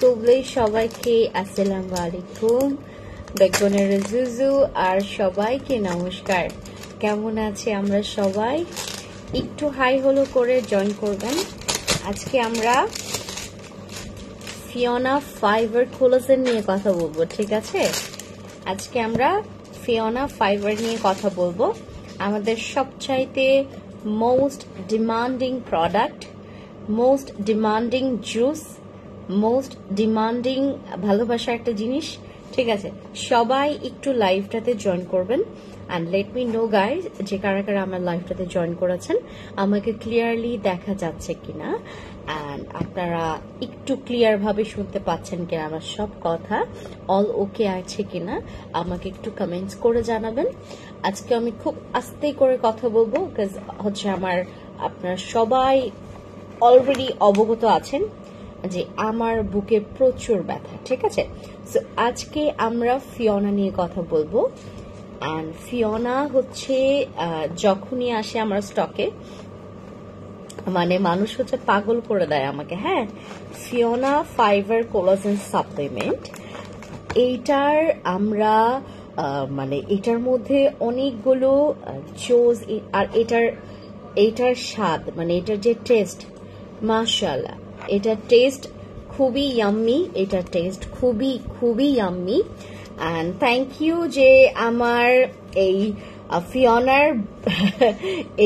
তুবলে সবাইকে আসসালামু আলাইকুম, বেগুনের জুজু আর সবাইকে নমস্কার। কেমন আছে আমরা সবাই? একটু হাই হলো করে জয়েন করবেন। আজকে আমরা ফিওনা ফাইবার কোলাজেন নিয়ে কথা বলবো, ঠিক আছে? আজকে আমরা ফিওনা ফাইবার নিয়ে কথা বলবো, আমাদের সবচাইতে most demanding product, most demanding juice, most demanding ভালোবাসার একটা জিনিস, ঠিক আছে? সবাই একটু লাইভটাতে জয়েন করবেন and let me no guys যে কারা কারা আমার লাইভটাতে জয়েন করেছেন, আমাকে ক্লিয়ারলি দেখা যাচ্ছে কিনা অ্যান্ড আপনারা একটু ক্লিয়ার ভাবে শুনতে পাচ্ছেন কিনা, আমার সব কথা অল ওকে আছে কিনা আমাকে একটু কমেন্টস করে জানাবেন। আজকে আমি খুব আস্তে করে কথা বলবো, বিকজ হচ্ছে আপনারা সবাই অলরেডি অবগত আছেন যে আমার বুকে প্রচুর ব্যথা, ঠিক আছে? সো আজকে আমরা ফিওনা নিয়ে কথা বলবো। অ্যান্ড ফিওনা হচ্ছে যখনই আসে আমার স্টকে, মানে মানুষ হচ্ছে পাগল করে দেয় আমাকে। হ্যাঁ, ফিওনা ফাইবার কোলাজেন সাপ্লিমেন্ট, এইটার আমরা মানে এটার মধ্যে অনেকগুলো চোজ, আর এটার স্বাদ, মানে এটার যে টেস্ট, মাশাআল্লাহ, এটা টেস্ট খুবই ইয়াম্মি, এটা টেস্ট খুবই খুবই ইয়াম্মি। অ্যান্ড থ্যাংক ইউ যে আমার এই ফিওনার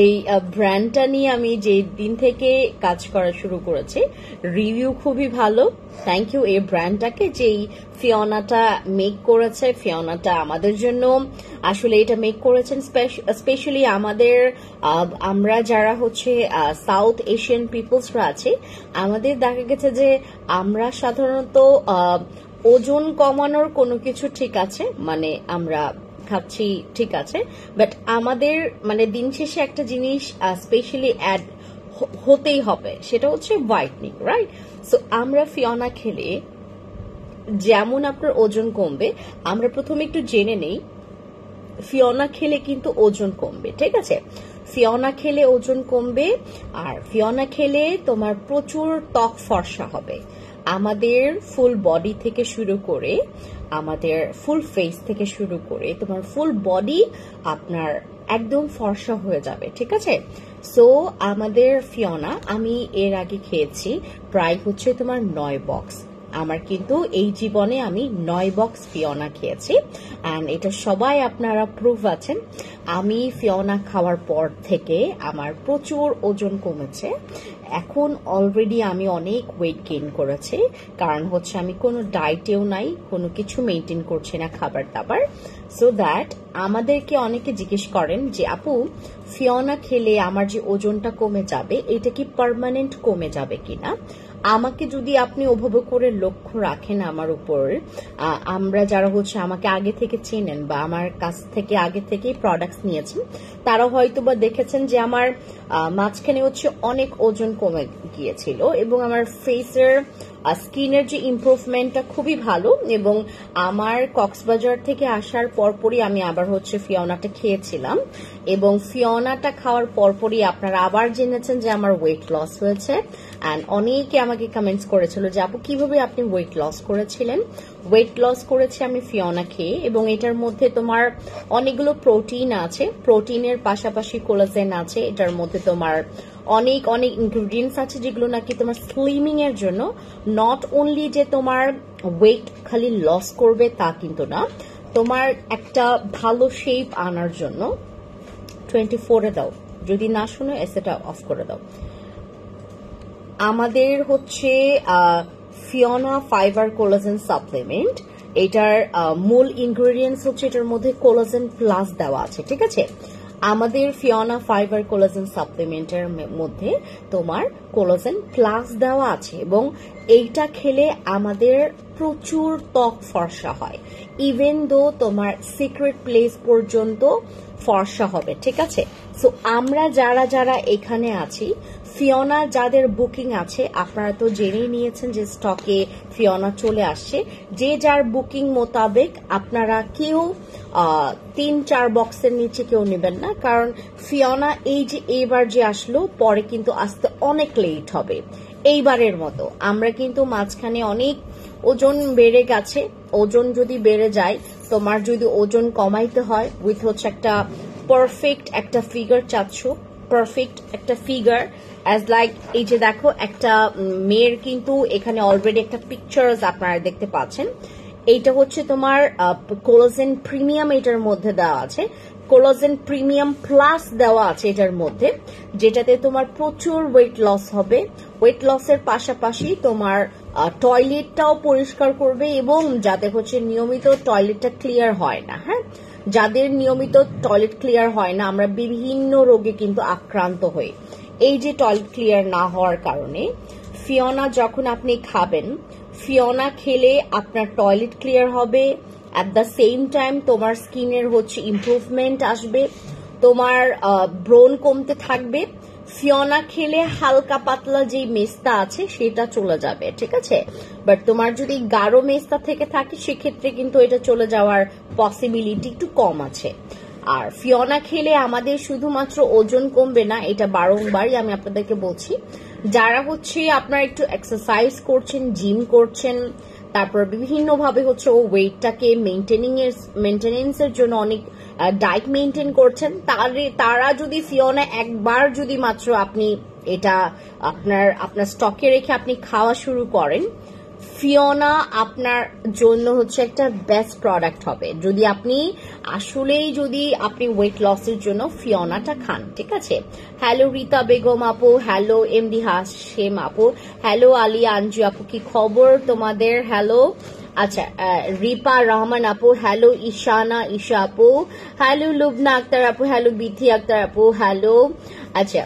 এই ব্র্যান্ডটা নিয়ে আমি যে দিন থেকে কাজ করা শুরু করেছি, রিভিউ খুবই ভালো। থ্যাংক ইউ এই ব্র্যান্ডটাকে যে এই ফিওনাটা মেক করেছে, ফিওনাটা আমাদের জন্য আসলে এটা মেক করেছেন স্পেশালি আমাদের, আমরা যারা হচ্ছে সাউথ এশিয়ান পিপলসরা আছে, আমাদের দেখা গেছে যে আমরা সাধারণত ওজন কমানোর কোনো কিছু ঠিক আছে, মানে আমরা খাচ্ছি ঠিক আছে, বাট আমাদের মানে দিন শেষে একটা জিনিস স্পেশালি অ্যাড হতেই হবে, সেটা হচ্ছে হোয়াইটনিং, রাইট? সো আমরা ফিওনা খেলে যেমন আপনার ওজন কমবে, আমরা প্রথমে একটু জেনে নেই ফিওনা খেলে কিন্তু ওজন কমবে, ঠিক আছে? ফিওনা খেলে ওজন কমবে, আর ফিওনা খেলে তোমার প্রচুর ত্বক ফর্সা হবে। আমাদের ফুল বডি থেকে শুরু করে, আমাদের ফুল ফেস থেকে শুরু করে তোমার ফুল বডি আপনার একদম ফর্সা হয়ে যাবে, ঠিক আছে? সো আমাদের ফিওনা আমি এর আগে খেয়েছি প্রায় হচ্ছে তোমার 9 বক্স। আমার কিন্তু এই জীবনে আমি 9 বক্স ফিওনা খেয়েছি, অ্যান্ড এটা সবাই আপনারা প্রুফ আছেন। আমি ফিওনা খাওয়ার পর থেকে আমার প্রচুর ওজন কমেছে। এখন অলরেডি আমি অনেক ওয়েট গেইন করেছি, কারণ হচ্ছে আমি কোনো ডায়েটেও নাই, কোনো কিছু মেনটেন করছি না খাবার দাবার। সো দ্যাট আমাদেরকে অনেকে জিজ্ঞেস করেন যে আপু, ফিওনা খেলে আমার যে ওজনটা কমে যাবে, এটা কি পার্মানেন্ট কমে যাবে কিনা? আমাকে যদি আপনি ওভাবে করে লক্ষ্য রাখেন আমার উপর, আমরা যারা হচ্ছে আমাকে আগে থেকে চেনেন বা আমার কাছ থেকে আগে থেকেই প্রোডাক্টস নিয়েছেন, তারা হয়তো বা দেখেছেন যে আমার মাঝখানে হচ্ছে অনেক ওজন কমে গিয়েছিল, এবং আমার ফেসের স্কিনের যে ইমপ্রুভমেন্টটা খুবই ভালো। এবং আমার কক্সবাজার থেকে আসার পরপরই আমি আবার হচ্ছে ফিওনাটা খেয়েছিলাম, এবং ফিওনাটা খাওয়ার পরপরই আপনারা আবার জেনেছেন যে আমার ওয়েট লস হয়েছে। অ্যান্ড অনেকে আমাকে কমেন্টস করেছিল যে আপু কিভাবে আপনি ওয়েট লস করেছিলেন? ওয়েট লস করেছি আমি ফিওনা খেয়ে, এবং এটার মধ্যে তোমার অনেকগুলো প্রোটিন আছে, প্রোটিনের পাশাপাশি কোলাজেন আছে, এটার মধ্যে তোমার অনেক অনেক ইনগ্রিডিয়েন্টস আছে যেগুলো নাকি তোমার স্লিমিং এর জন্য, নট অনলি যে তোমার ওয়েট খালি লস করবে তা কিন্তু না, তোমার একটা ভালো শেপ আনার জন্য। 24-এ দাও, যদি না শুনো এসেটা অফ করে দাও। আমাদের হচ্ছে ফিওনা ফাইবার কোলাজেন সাপ্লিমেন্ট, এটার মূল ইনগ্রেডিয়েন্টস হচ্ছে এটার মধ্যে কোলাজেন প্লাস দেওয়া আছে, ঠিক আছে? আমাদের ফিওনা ফাইবার কোলাজেন সাপ্লিমেন্টের মধ্যে তোমার কোলাজেন প্লাস দেওয়া আছে, এবং এইটা খেলে আমাদের প্রচুর ত্বক ফর্সা হয়, ইভেন দো তোমার সিক্রেট প্লেস পর্যন্ত ফর্সা হবে, ঠিক আছে? সো আমরা যারা যারা এখানে আছি, ফিওনা যাদের বুকিং আছে, আপনারা তো জেনেই নিয়েছেন যে স্টকে ফিওনা চলে আসছে। যে যার বুকিং মোতাবেক আপনারা কেউ 3-4 বক্সের নিচে কেউ নেবেন না, কারণ ফিওনা এই যে এবার যে আসলো, পরে কিন্তু আসতে অনেক লেট হবে। এইবারের মতো আমরা কিন্তু মাঝখানে অনেক ওজন বেড়ে গেছে, ওজন যদি বেড়ে যায়, তোমার যদি ওজন কমাইতে হয় উইথ হচ্ছে একটা পারফেক্ট একটা ফিগার চাচ্ছ, পারফেক্ট একটা ফিগার অ্যাজ লাইক এই যে দেখো একটা মেয়ের কিন্তু এখানে অলরেডি একটা পিকচার্স আপনারা দেখতে পাচ্ছেন। এইটা হচ্ছে তোমার কোলাজেন প্রিমিয়াম এটার মধ্যে দেওয়া আছে, কোলাজেন প্রিমিয়াম প্লাস দেওয়া আছে এটার মধ্যে, যেটাতে তোমার প্রচুর ওয়েট লস হবে। ওয়েট লসের পাশাপাশি তোমার টয়লেটটাও পরিষ্কার করবে, এবং যাদের হচ্ছে নিয়মিত টয়লেটটা ক্লিয়ার হয় না, হ্যাঁ, যাদের নিয়মিত টয়লেট ক্লিয়ার হয় না, আমরা বিভিন্ন রোগে কিন্তু আক্রান্ত হই এই যে টয়লেট ক্লিয়ার না হওয়ার কারণে। ফিওনা যখন আপনি খাবেন, ফিওনা খেলে আপনার টয়লেট ক্লিয়ার হবে, অ্যাট দ্য সেম টাইম তোমার স্কিনের হচ্ছে ইমপ্রুভমেন্ট আসবে, তোমার ব্রণ কমতে থাকবে। ফিওনা খেলে হালকা পাতলা যে মেস্তা আছে সেটা চলে যাবে, ঠিক আছে। বাট তোমার যদি গাঢ় মেস্তা থেকে থাকে সেক্ষেত্রে কিন্তু এটা চলে যাওয়ার পসিবিলিটি একটু কম আছে। আর ফিওনা খেলে আমাদের শুধুমাত্র ওজন কমবে না, এটা বারংবারই আমি আপনাদেরকে বলছি, যারা হচ্ছে আপনারা একটু এক্সারসাইজ করছেন, জিম করছেন, তারপর বিভিন্ন ভাবে হচ্ছে ও ওয়েটটাকে মেনটেনেন্সের জন্য অনেক ডায়েট মেনটেন করছেন, তারা যদি ফিওনা একবার যদি মাত্র আপনি এটা আপনার স্টকে রেখে আপনি খাওয়া শুরু করেন, ফিওনা আপনার জন্য হচ্ছে একটা বেস্ট প্রোডাক্ট হবে, যদি আপনি আসলেই যদি আপনি ওয়েট লসের জন্য ফিওনাটা খান, ঠিক আছে। হ্যালো রীতা বেগম আপু, হ্যালো এমডি হাশেম আপু, হ্যালো আলিয়া আঞ্জু আপু, কি খবর তোমাদের? হ্যালো, আচ্ছা, রিপা রহমান আপু, হ্যালো ঈশা আপু, হ্যালো লুবনা আক্তার আপু, হ্যালো বিথি আক্তার আপু, হ্যালো। আচ্ছা,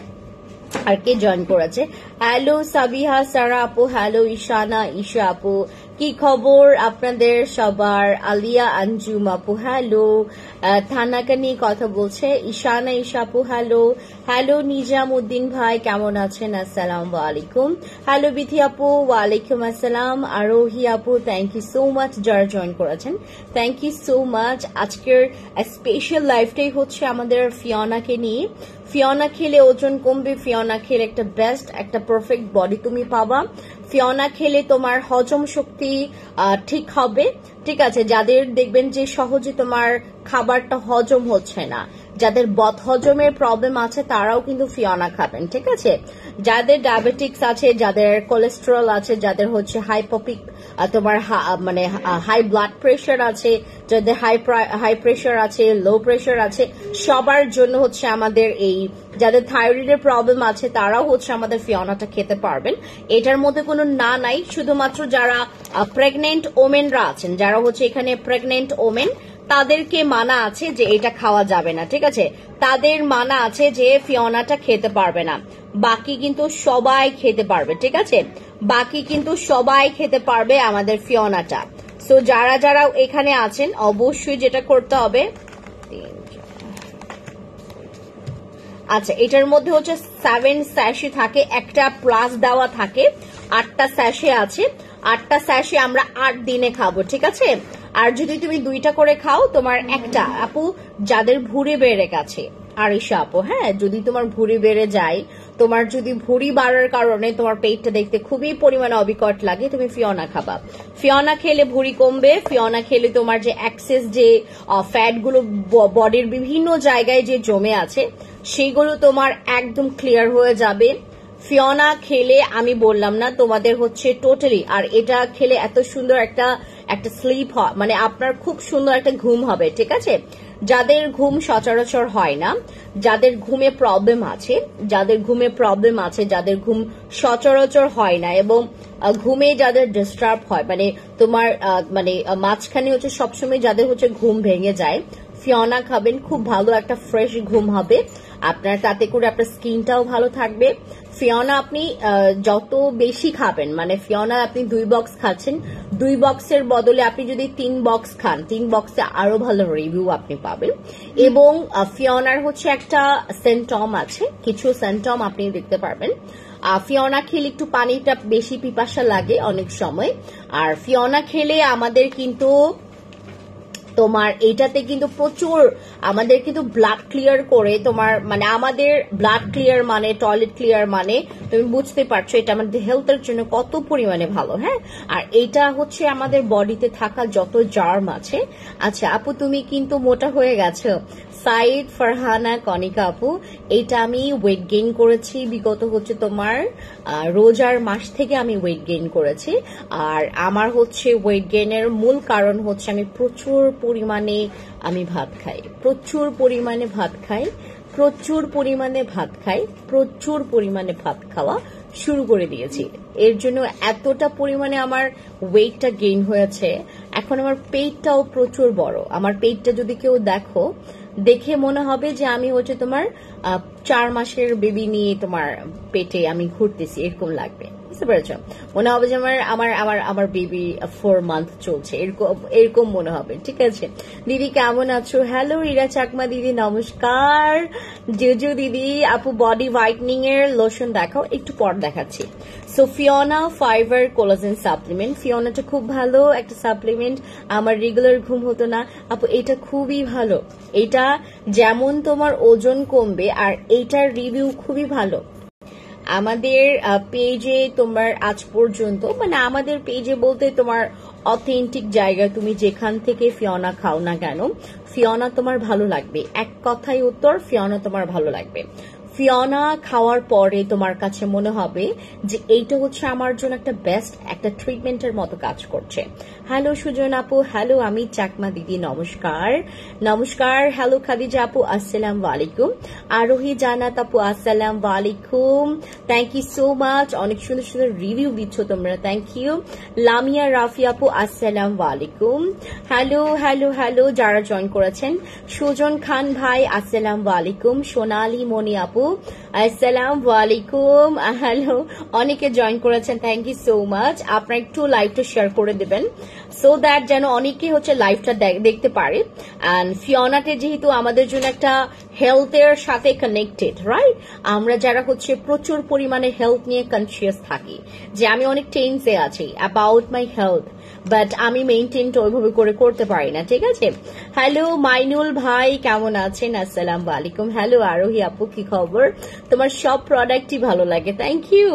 আর কে জয়েন করেছে? হ্যালো সাবিহা সারা আপু, হ্যালো ঈশা আপু, কি খবর আপনাদের সবার? আলিয়া আঞ্জুম আপু, হ্যালো। থানাকা নিয়ে কথা বলছে ঈশা আপু, হ্যালো। হ্যালো নিজাম উদ্দিন ভাই, কেমন আছেন? আসসালামু আলাইকুম। হ্যালো বিথি আপু, ওয়ালাইকুম আসসালাম। আরোহী আপু, থ্যাংক ইউ সো মাচ যারা জয়েন করেছেন, থ্যাংক ইউ সো মাচ। আজকের স্পেশাল লাইভটাই হচ্ছে আমাদের ফিওনাকে নিয়ে। ফিওনা খেলে ওজন কমবে, ফিওনা খেলে একটা বেস্ট একটা পারফেক্ট বডি তুমি পাবা, ফিওনা খেলে তোমার হজম শক্তি ঠিক হবে, ঠিক আছে। যাদের দেখবেন যে সহজে তোমার খাবারটা হজম হচ্ছে না, যাদের বদহজমের প্রবলেম আছে তারাও কিন্তু ফিওনা খাবেন, ঠিক আছে। যাদের ডায়াবেটিক্স আছে, যাদের কোলেস্টেরল আছে, যাদের হচ্ছে হাইপোপিক তোমার মানে হাই ব্লাড প্রেশার আছে, যাদের হাই প্রেশার আছে, লো প্রেশার আছে, সবার জন্য হচ্ছে আমাদের এই, যাদের থাইরয়েডের প্রবলেম আছে তারাও হচ্ছে আমাদের ফিওনাটা খেতে পারবেন। এটার মধ্যে কোনো না নাই, শুধুমাত্র যারা প্রেগনেন্ট ওমেনরা আছেন, যারা হচ্ছে এখানে প্রেগনেন্ট ওমেন, তাদেরকে মানা আছে যে এটা খাওয়া যাবে না, ঠিক আছে, তাদের মানা আছে যে ফিওনাটা খেতে পারবে না, বাকি কিন্তু সবাই খেতে পারবে, ঠিক আছে, বাকি কিন্তু সবাই খেতে পারবে আমাদের ফিওনাটা। সো যারা যারা এখানে আছেন অবশ্যই যেটা করতে হবে, আচ্ছা, এটার মধ্যে হচ্ছে 7 স্যাশে থাকে, একটা প্লাস দেওয়া থাকে, 8টা স্যাশে আছে, 8টা স্যাশে আমরা 8 দিনে খাবো, ঠিক আছে। আর যদি তুমি 2টা করে খাও তোমার একটা, আপু যাদের ভুঁড়ি বেড়ে গেছে, আর ঈশা আপু, হ্যাঁ, যদি তোমার ভুঁড়ি বেড়ে যায়, তোমার যদি ভুঁড়ি বাড়ার কারণে তোমার পেটটা দেখতে খুবই পরিমাণে অবিকট লাগে, তুমি ফিওনা খাবা। ফিওনা খেলে ভুঁড়ি কমবে, ফিওনা খেলে তোমার যে এক্সেস যে ফ্যাট গুলো বডির বিভিন্ন জায়গায় যে জমে আছে সেগুলো তোমার একদম ক্লিয়ার হয়ে যাবে। ফিওনা খেলে আমি বললাম না তোমাদের হচ্ছে টোটালি, আর এটা খেলে এত সুন্দর একটা স্লিপ হয়, মানে আপনার খুব সুন্দর একটা ঘুম হবে, ঠিক আছে। যাদের ঘুম সচরাচর হয় না, যাদের ঘুমে প্রবলেম আছে, যাদের ঘুম সচরাচর হয় না এবং ঘুমে যাদের ডিস্টার্ব হয়, মানে তোমার মানে মাঝখানে হচ্ছে সবসময় যাদের হচ্ছে ঘুম ভেঙে যায়, ফিওনা খাবেন, খুব ভালো একটা ফ্রেশ ঘুম হবে আপনার, তাতে করে আপনার স্কিনটাও ভালো থাকবে। ফিওনা আপনি যত বেশি খাবেন, মানে ফিওনা আপনি 2 বক্স খাচ্ছেন, 2 বক্সের বদলে আপনি যদি 3 বক্স খান, 3 বক্সে আরো ভালো রিভিউ আপনি পাবেন। এবং ফিওনার হচ্ছে একটা সিম্পটম আছে, কিছু সিম্পটম আপনি দেখতে পারবেন। ফিওনা খেলে একটু পানিটা বেশি পিপাসা লাগে অনেক সময়, আর ফিওনা খেলে আমাদের কিন্তু তোমার এটাতে কিন্তু প্রচুর আমাদের কিন্তু ব্লাড ক্লিয়ার করে, তোমার মানে আমাদের ব্লাড ক্লিয়ার মানে টয়লেট ক্লিয়ার মানে তুমি বুঝতে পারছো এটা আমাদের হেলথের জন্য কত পরিমাণে ভালো। হ্যাঁ, আর এটা হচ্ছে আমাদের বডিতে থাকা যত জার্ম আছে। আচ্ছা আপু তুমি কিন্তু মোটা হয়ে গেছো। সাইদ ফারহানা কনিকা আপু, এটা আমি ওয়েট গেইন করেছি বিগত হচ্ছে তোমার রোজার মাস থেকে আমি ওয়েট গেইন করেছি। আর আমার হচ্ছে ওয়েট গেইনের মূল কারণ হচ্ছে আমি প্রচুর পরিমাণে আমি ভাত খাই, প্রচুর পরিমাণে ভাত খাই, প্রচুর পরিমাণে ভাত খাই, প্রচুর পরিমাণে ভাত খাওয়া শুরু করে দিয়েছি। এর জন্য এতটা পরিমাণে আমার ওয়েটটা গেইন হয়েছে। এখন আমার পেটটাও প্রচুর বড়। আমার পেটটা যদি কেউ দেখে মনে হবে যে আমি হচ্ছে তোমার 4 মাসের বেবি নিয়ে তোমার পেটে আমি ঘুরতেছি, এরকম লাগবে। বুঝতে পেরেছো? মনে হবে যে আমার বেবি 4 মান্থ চলছে, এরকম মনে হবে। ঠিক আছে দিদি, কেমন আছো? হ্যালো রিরা চাকমা দিদি, নমস্কার। জুজু দিদি, আপু বডি হোয়াইটনিং এর লোশন দেখাও, একটু পর দেখাচ্ছি। So Fiona fibre collagen supplement, ফিওনাটা খুব ভালো একটা সাপ্লিমেন্ট। আমার রেগুলার ঘুম হতো না আপু, এটা খুবই ভালো। এটা যেমন তোমার ওজন কমবে, আর এইটার রিভিউ খুবই ভালো। আমাদের পেজে তোমার আজ পর্যন্ত, মানে আমাদের পেজে বলতে তোমার অথেন্টিক জায়গা, তুমি যেখান থেকে ফিওনা খাও না কেন, ফিওনা তোমার ভালো লাগবে। এক কথায় উত্তর, ফিওনা তোমার ভালো লাগবে। ফিওনা খাওয়ার পরে তোমার কাছে মনে হবে যে এইটা হচ্ছে আমার জন্য একটা বেস্ট একটা ট্রিটমেন্টের মতো কাজ করছে। হ্যালো সুজন আপু, হ্যালো আমি চাকমা দিদি, নমস্কার। নমস্কার, হ্যালো খাদিজা আপু, আসসালামু আলাইকুম। আরোহী জান্নাত আপু, আসসালামু আলাইকুম। থ্যাংক ইউ সো মাচ, অনেক সুন্দর সুন্দর রিভিউ দিচ্ছ তোমরা, থ্যাংক ইউ। লামিয়া রাফি আপু, আসসালামু আলাইকুম। হ্যালো হ্যালো হ্যালো যারা জয়েন করেছেন। সুজন খান ভাই, আসসালামু আলাইকুম। সোনালী মনি আপু, আসসালামু আলাইকুম। হ্যালো, অনেকে জয়েন করেছেন, থ্যাংক ইউ সো মাচ। আপনারা একটু লাইভটা শেয়ার করে দেবেন সো দ্যাট যেন অনেকে হচ্ছে লাইভটা দেখতে পারে। অ্যান্ড ফিওনাতে যেহেতু আমাদের জন্য একটা হেলথের সাথে কানেক্টেড, রাইট? আমরা যারা হচ্ছে প্রচুর পরিমাণে হেলথ নিয়ে কনসিয়াস থাকি, যে আমি অনেক টেন্সে আছি অ্যাবাউট মাই হেলথ, বাট আমি মেনটেনটা ওইভাবে করতে পারি না। ঠিক আছে, হ্যালো মাইনুল ভাই, কেমন আছেন? আসসালামু আলাইকুম। হ্যালো আরোহী আপু, কি খবর? তোমার সব প্রোডাক্টই ভালো লাগে, থ্যাংক ইউ।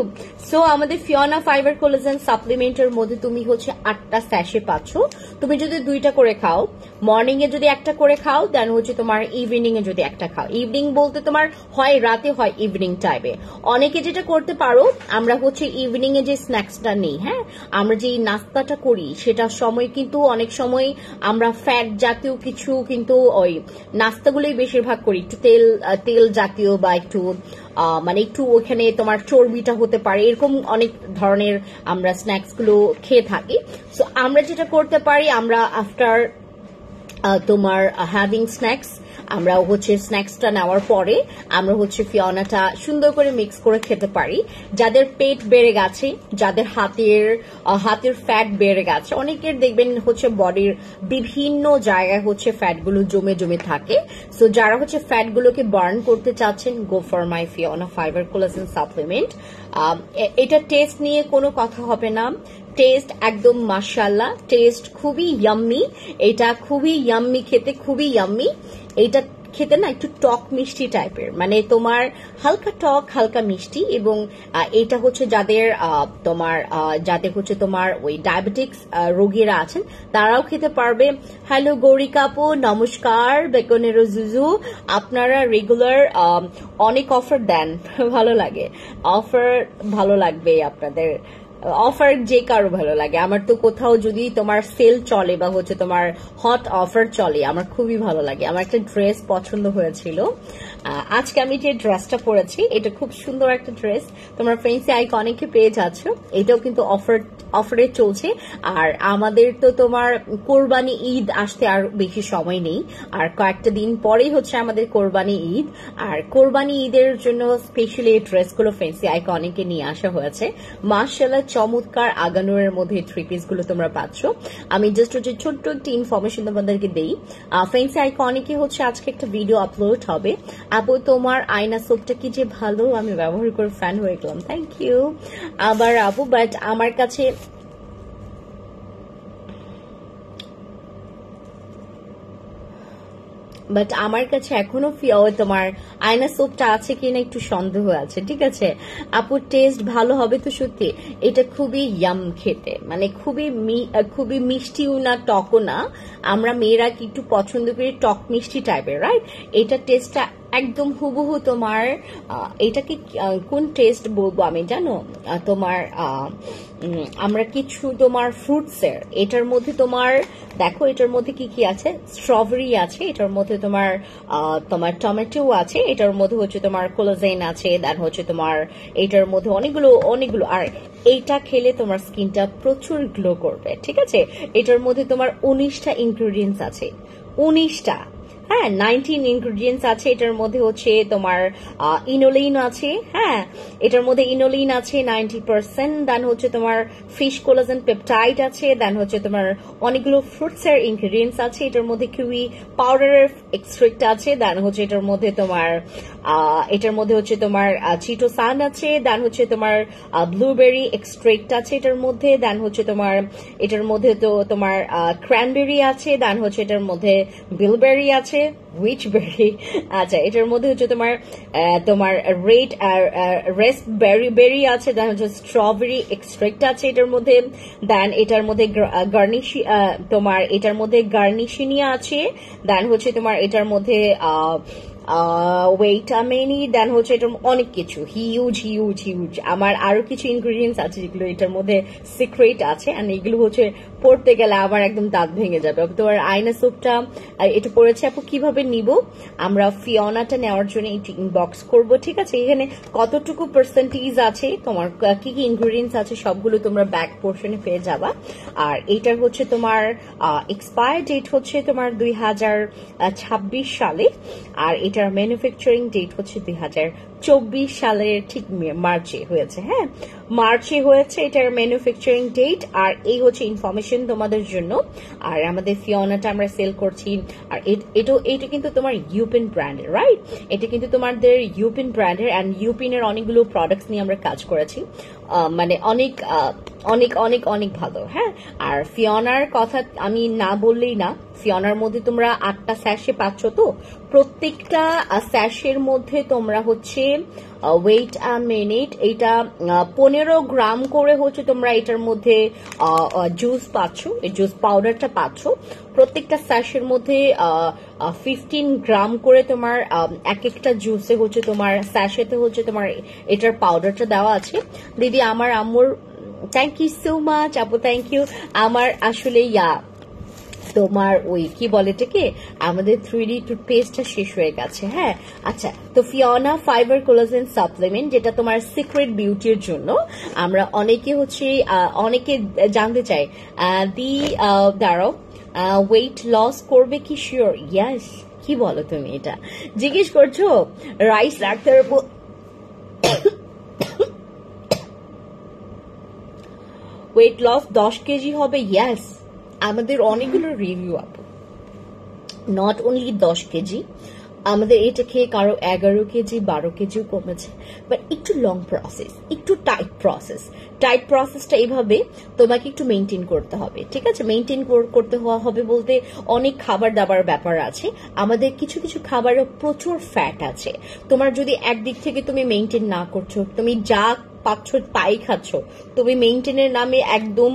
সো আমাদের ফিওনা ফাইবার কোলাজেন সাপ্লিমেন্টের মধ্যে তুমি হচ্ছে 8টা স্যাশে পাচ্ছ। তুমি যদি 2টা করে খাও, মর্নিং এ যদি একটা করে খাও, দেন হচ্ছে তোমার ইভিনিং এ যদি একটা খাও। ইভিনিং বলতে তোমার হয় রাতে হয় ইভিনিং টাইমে। অনেকে যেটা করতে পারো, আমরা হচ্ছে ইভিনিং এ যে স্ন্যাক্সটা নেই, হ্যাঁ, আমরা যে নাস্তাটা করি সেটার সময় কিন্তু অনেক সময় আমরা ফ্যাট জাতীয় কিছু কিন্তু ওই নাস্তাগুলোই বেশিরভাগ করি, একটু তেল জাতীয় বা একটু মানে একটু ওখানে তোমার চর্বিটা হতে পারে, এরকম অনেক ধরনের আমরা স্ন্যাক্স গুলো খেয়ে থাকি। সো আমরা যেটা করতে পারি, আমরা আফটার তোমার হ্যাভিং স্ন্যাক্স, আমরা হচ্ছে স্ন্যাক্সটা নেওয়ার পরে আমরা হচ্ছে ফিওনাটা সুন্দর করে মিক্স করে খেতে পারি। যাদের পেট বেড়ে গেছে, যাদের হাতের ফ্যাট বেড়ে গেছে, অনেকের দেখবেন হচ্ছে বডির বিভিন্ন জায়গায় হচ্ছে ফ্যাটগুলো জমে থাকে। সো যারা হচ্ছে ফ্যাটগুলোকে বার্ন করতে চাচ্ছেন, go for my Fiona fibre collagen supplement. এটা টেস্ট নিয়ে কোনো কথা হবে না, টেস্ট একদম মাশাআল্লাহ, টেস্ট খুবই ইয়াম্মি। এটা খুবই ইয়াম্মি, খেতে খুবই ইয়াম্মি। এটা খেতে না একটু টক মিষ্টি টাইপের, মানে তোমার হালকা টক হালকা মিষ্টি। এবং এটা হচ্ছে যাদের হচ্ছে তোমার ওই ডায়াবেটিক্স রোগীরা আছেন, তারাও খেতে পারবে। হ্যালো গৌরিকা আপু, নমস্কার। বেকনেরো জুজু, আপনারা রেগুলার অনেক অফার দেন, ভালো লাগে। অফার ভালো লাগবে আপনাদের, অফার যে কারো ভালো লাগে। আমার তো কোথাও যদি তোমার সেল চলে বা হচ্ছে তোমার হট অফার চলে, আমার খুবই ভালো লাগে। আমার একটা ড্রেস পছন্দ হয়েছিল, আজকে আমি যে ড্রেসটা পরেছি এটা খুব সুন্দর একটা ড্রেস, তোমরা ফ্রেন্সি আইকনিকে পেয়ে যাচ্ছ। এটাও কিন্তু অফারে চলছে। আর আমাদের তো তোমার কোরবানি ঈদ আসতে আর বেশি সময় নেই, আর কয়েকটা দিন পরেই হচ্ছে আমাদের কোরবানি ঈদ। আর কোরবানি ঈদের জন্য স্পেশালি এই ড্রেসগুলো ফ্রেন্সি আইকনিকে নিয়ে আসা হয়েছে। মাশাআল্লাহ, চমৎকার আগানোর মধ্যে থ্রি পিস গুলো তোমরা পাচ্ছ। আমি জাস্ট হচ্ছে ছোট্ট একটি ইনফরমেশন তোমাদেরকে দেই। ফ্রেন্সি আইকনিকে হচ্ছে আজকে একটা ভিডিও আপলোড হবে। আপু তোমার আয়না সোপটা কি যে ভালো, আমি ব্যবহার করে ফ্যান হয়ে গেলাম, থ্যাংক ইউ। আবার আপু, বাট আমার কাছে বাট আমার কাছে এখনো তোমার আয়না সোপটা আছে কিনা একটু সন্দেহ আছে, ঠিক আছে আপু। টেস্ট ভালো হবে তো সত্যি? এটা খুবই ইয়াম খেতে, মানে খুবই মিষ্টিও না টকও না। আমরা মেয়েরা কি একটু পছন্দ করি টক মিষ্টি টাইপের, রাইট? এটা টেস্টটা একদম হুবহু তোমার এটাকে কোন টেস্ট বলবো আমি জানো? তোমার আমরা কিছু তোমার ফ্রুটসের, এটার মধ্যে তোমার দেখো এটার মধ্যে কি কি আছে, স্ট্রবেরি আছে, এটার মধ্যে তোমার টমেটো আছে, এটার মধ্যে হচ্ছে তোমার কোলাজেন আছে, দেন হচ্ছে তোমার এটার মধ্যে অনেকগুলো আর এইটা খেলে তোমার স্কিনটা প্রচুর গ্লো করবে, ঠিক আছে। এটার মধ্যে তোমার 19টা ইনগ্রেডিয়েন্টস আছে, 19টা, হ্যাঁ 19 ইনগ্রেডিয়েন্টস আছে। এটার মধ্যে হচ্ছে তোমার ইনোলিন আছে, হ্যাঁ এটার মধ্যে ইনোলিন আছে 90%, দেন হচ্ছে তোমার ফিশ কোলাজেন পেপটাইড আছে, দেন হচ্ছে তোমার অনেকগুলো ফ্রুটস এর ইনগ্রেডিয়েন্টস আছে, এটার মধ্যে কিউই পাউডারের এক্সট্রাক্ট আছে, দেন হচ্ছে এটার মধ্যে হচ্ছে তোমার চিটোসান আছে, দেন হচ্ছে তোমার ব্লুবেরি এক্সট্রাক্ট আছে এটার মধ্যে, দেন হচ্ছে এটার মধ্যে তো তোমার ক্র্যানবেরি আছে, দেন হচ্ছে এটার মধ্যে বিলবেরি আছে, উইচবেরি, আচ্ছা এটার মধ্যে হচ্ছে তোমার রেড বেরি আছে, দেন হচ্ছে স্ট্রবেরি এক্সট্রাক্ট আছে এটার মধ্যে, দেন এটার মধ্যে গার্নিশিনিয়া আছে, দেন হচ্ছে তোমার এটার মধ্যে ওয়েট আমেনি, দেন হচ্ছে এটার অনেক কিছু হিউজ। আমার আরো কিছু ইনগ্রেডিয়েন্টস আছে যেগুলো এটার মধ্যে সিক্রেট আছে, আর এগুলো হচ্ছে পড়তে গেলে আমার একদম দাঁত ভেঙে যাবে। তোমার আয়না সোপটা এটা পড়েছে আপু, কিভাবে নিব? আমরা ফিওনাটা নেওয়ার জন্য একটু ইনবক্স করব, ঠিক আছে। এখানে কতটুকু পার্সেন্টেজ আছে, তোমার কি কি ইনগ্রেডিয়েন্টস আছে সবগুলো তোমরা ব্যাক পোর্শনে পেয়ে যাবা। আর এইটার হচ্ছে তোমার এক্সপায়ার ডেট হচ্ছে তোমার 2026 সালে, আর এটার ম্যানুফ্যাকচারিং ডেট হচ্ছে 2024 সালের ঠিক মার্চে হয়েছে, হ্যাঁ মার্চে হয়েছে এটার ম্যানুফ্যাকচারিং ডেট। আর এই হচ্ছে ইনফরমেশন তোমাদের জন্য। আর আমাদের ফিওনাটা আমরা সেল করছি, আর এটা কিন্তু তোমার ইউপিন ব্র্যান্ডের, রাইট? এটা কিন্তু তোমাদের ইউপিন ব্র্যান্ডের, অ্যান্ড ইউপিনের অনেকগুলো প্রোডাক্টস নিয়ে আমরা কাজ করেছি, মানে অনেক অনেক অনেক অনেক ভালো, হ্যাঁ। আর ফিওনার কথা আমি না বললেই না, ফিওনার মধ্যে তোমরা 8টা স্যাশে পাচ্ছ, তো প্রত্যেকটা স্যাশের মধ্যে তোমরা হচ্ছে ওয়েট আ মিনিট, এটা 15 গ্রাম করে হচ্ছে তোমরা এটার মধ্যে জুস পাচ্ছ, এই জুস পাউডারটা পাচ্ছ। প্রত্যেকটা স্যাশের মধ্যে 15 গ্রাম করে তোমার এক একটা জুসে হচ্ছে তোমার স্যাশেতে হচ্ছে তোমার এটার পাউডারটা দেওয়া আছে। দিদি আমার আম্মুর, থ্যাংক ইউ সো মাচ আপু, থ্যাংক ইউ। আমার আসলে তোমার ওই কি বলে এটাকে, আমাদের 3D টুথপেস্টটা শেষ হয়ে গেছে, হ্যাঁ। আচ্ছা, তো ফিওনা ফাইবার কোলাজেন সাপ্লিমেন্ট, যেটা তোমার সিক্রেট বিউটির জন্য আমরা অনেকে জানতে চাই দাঁড়াও ওয়েট লস করবে কি? Sure, yes. কি বলো তুমি, এটা জিজ্ঞেস করছো? Rice doctor weight loss 10 KG হবে, ইয়াস। আমাদের অনেকগুলো রিভিউ আপু, নট অনলি 10 কেজি, আমাদের এটা খেয়ে কারো 11 কেজি 12 কেজিও কমেছে। বাট একটু লং প্রসেস, একটু টাইট প্রসেসটা এইভাবে তোমাকে একটু মেনটেন করতে হবে, ঠিক আছে। মেনটেন করতে হবে বলতে অনেক খাবার দাবার ব্যাপার আছে। আমাদের কিছু কিছু খাবারে প্রচুর ফ্যাট আছে। তোমার যদি একদিক থেকে তুমি মেনটেন না করছো, তুমি যা পাচ্ছ তাই খাচ্ছ, তুমি মেনটেনের নামে একদম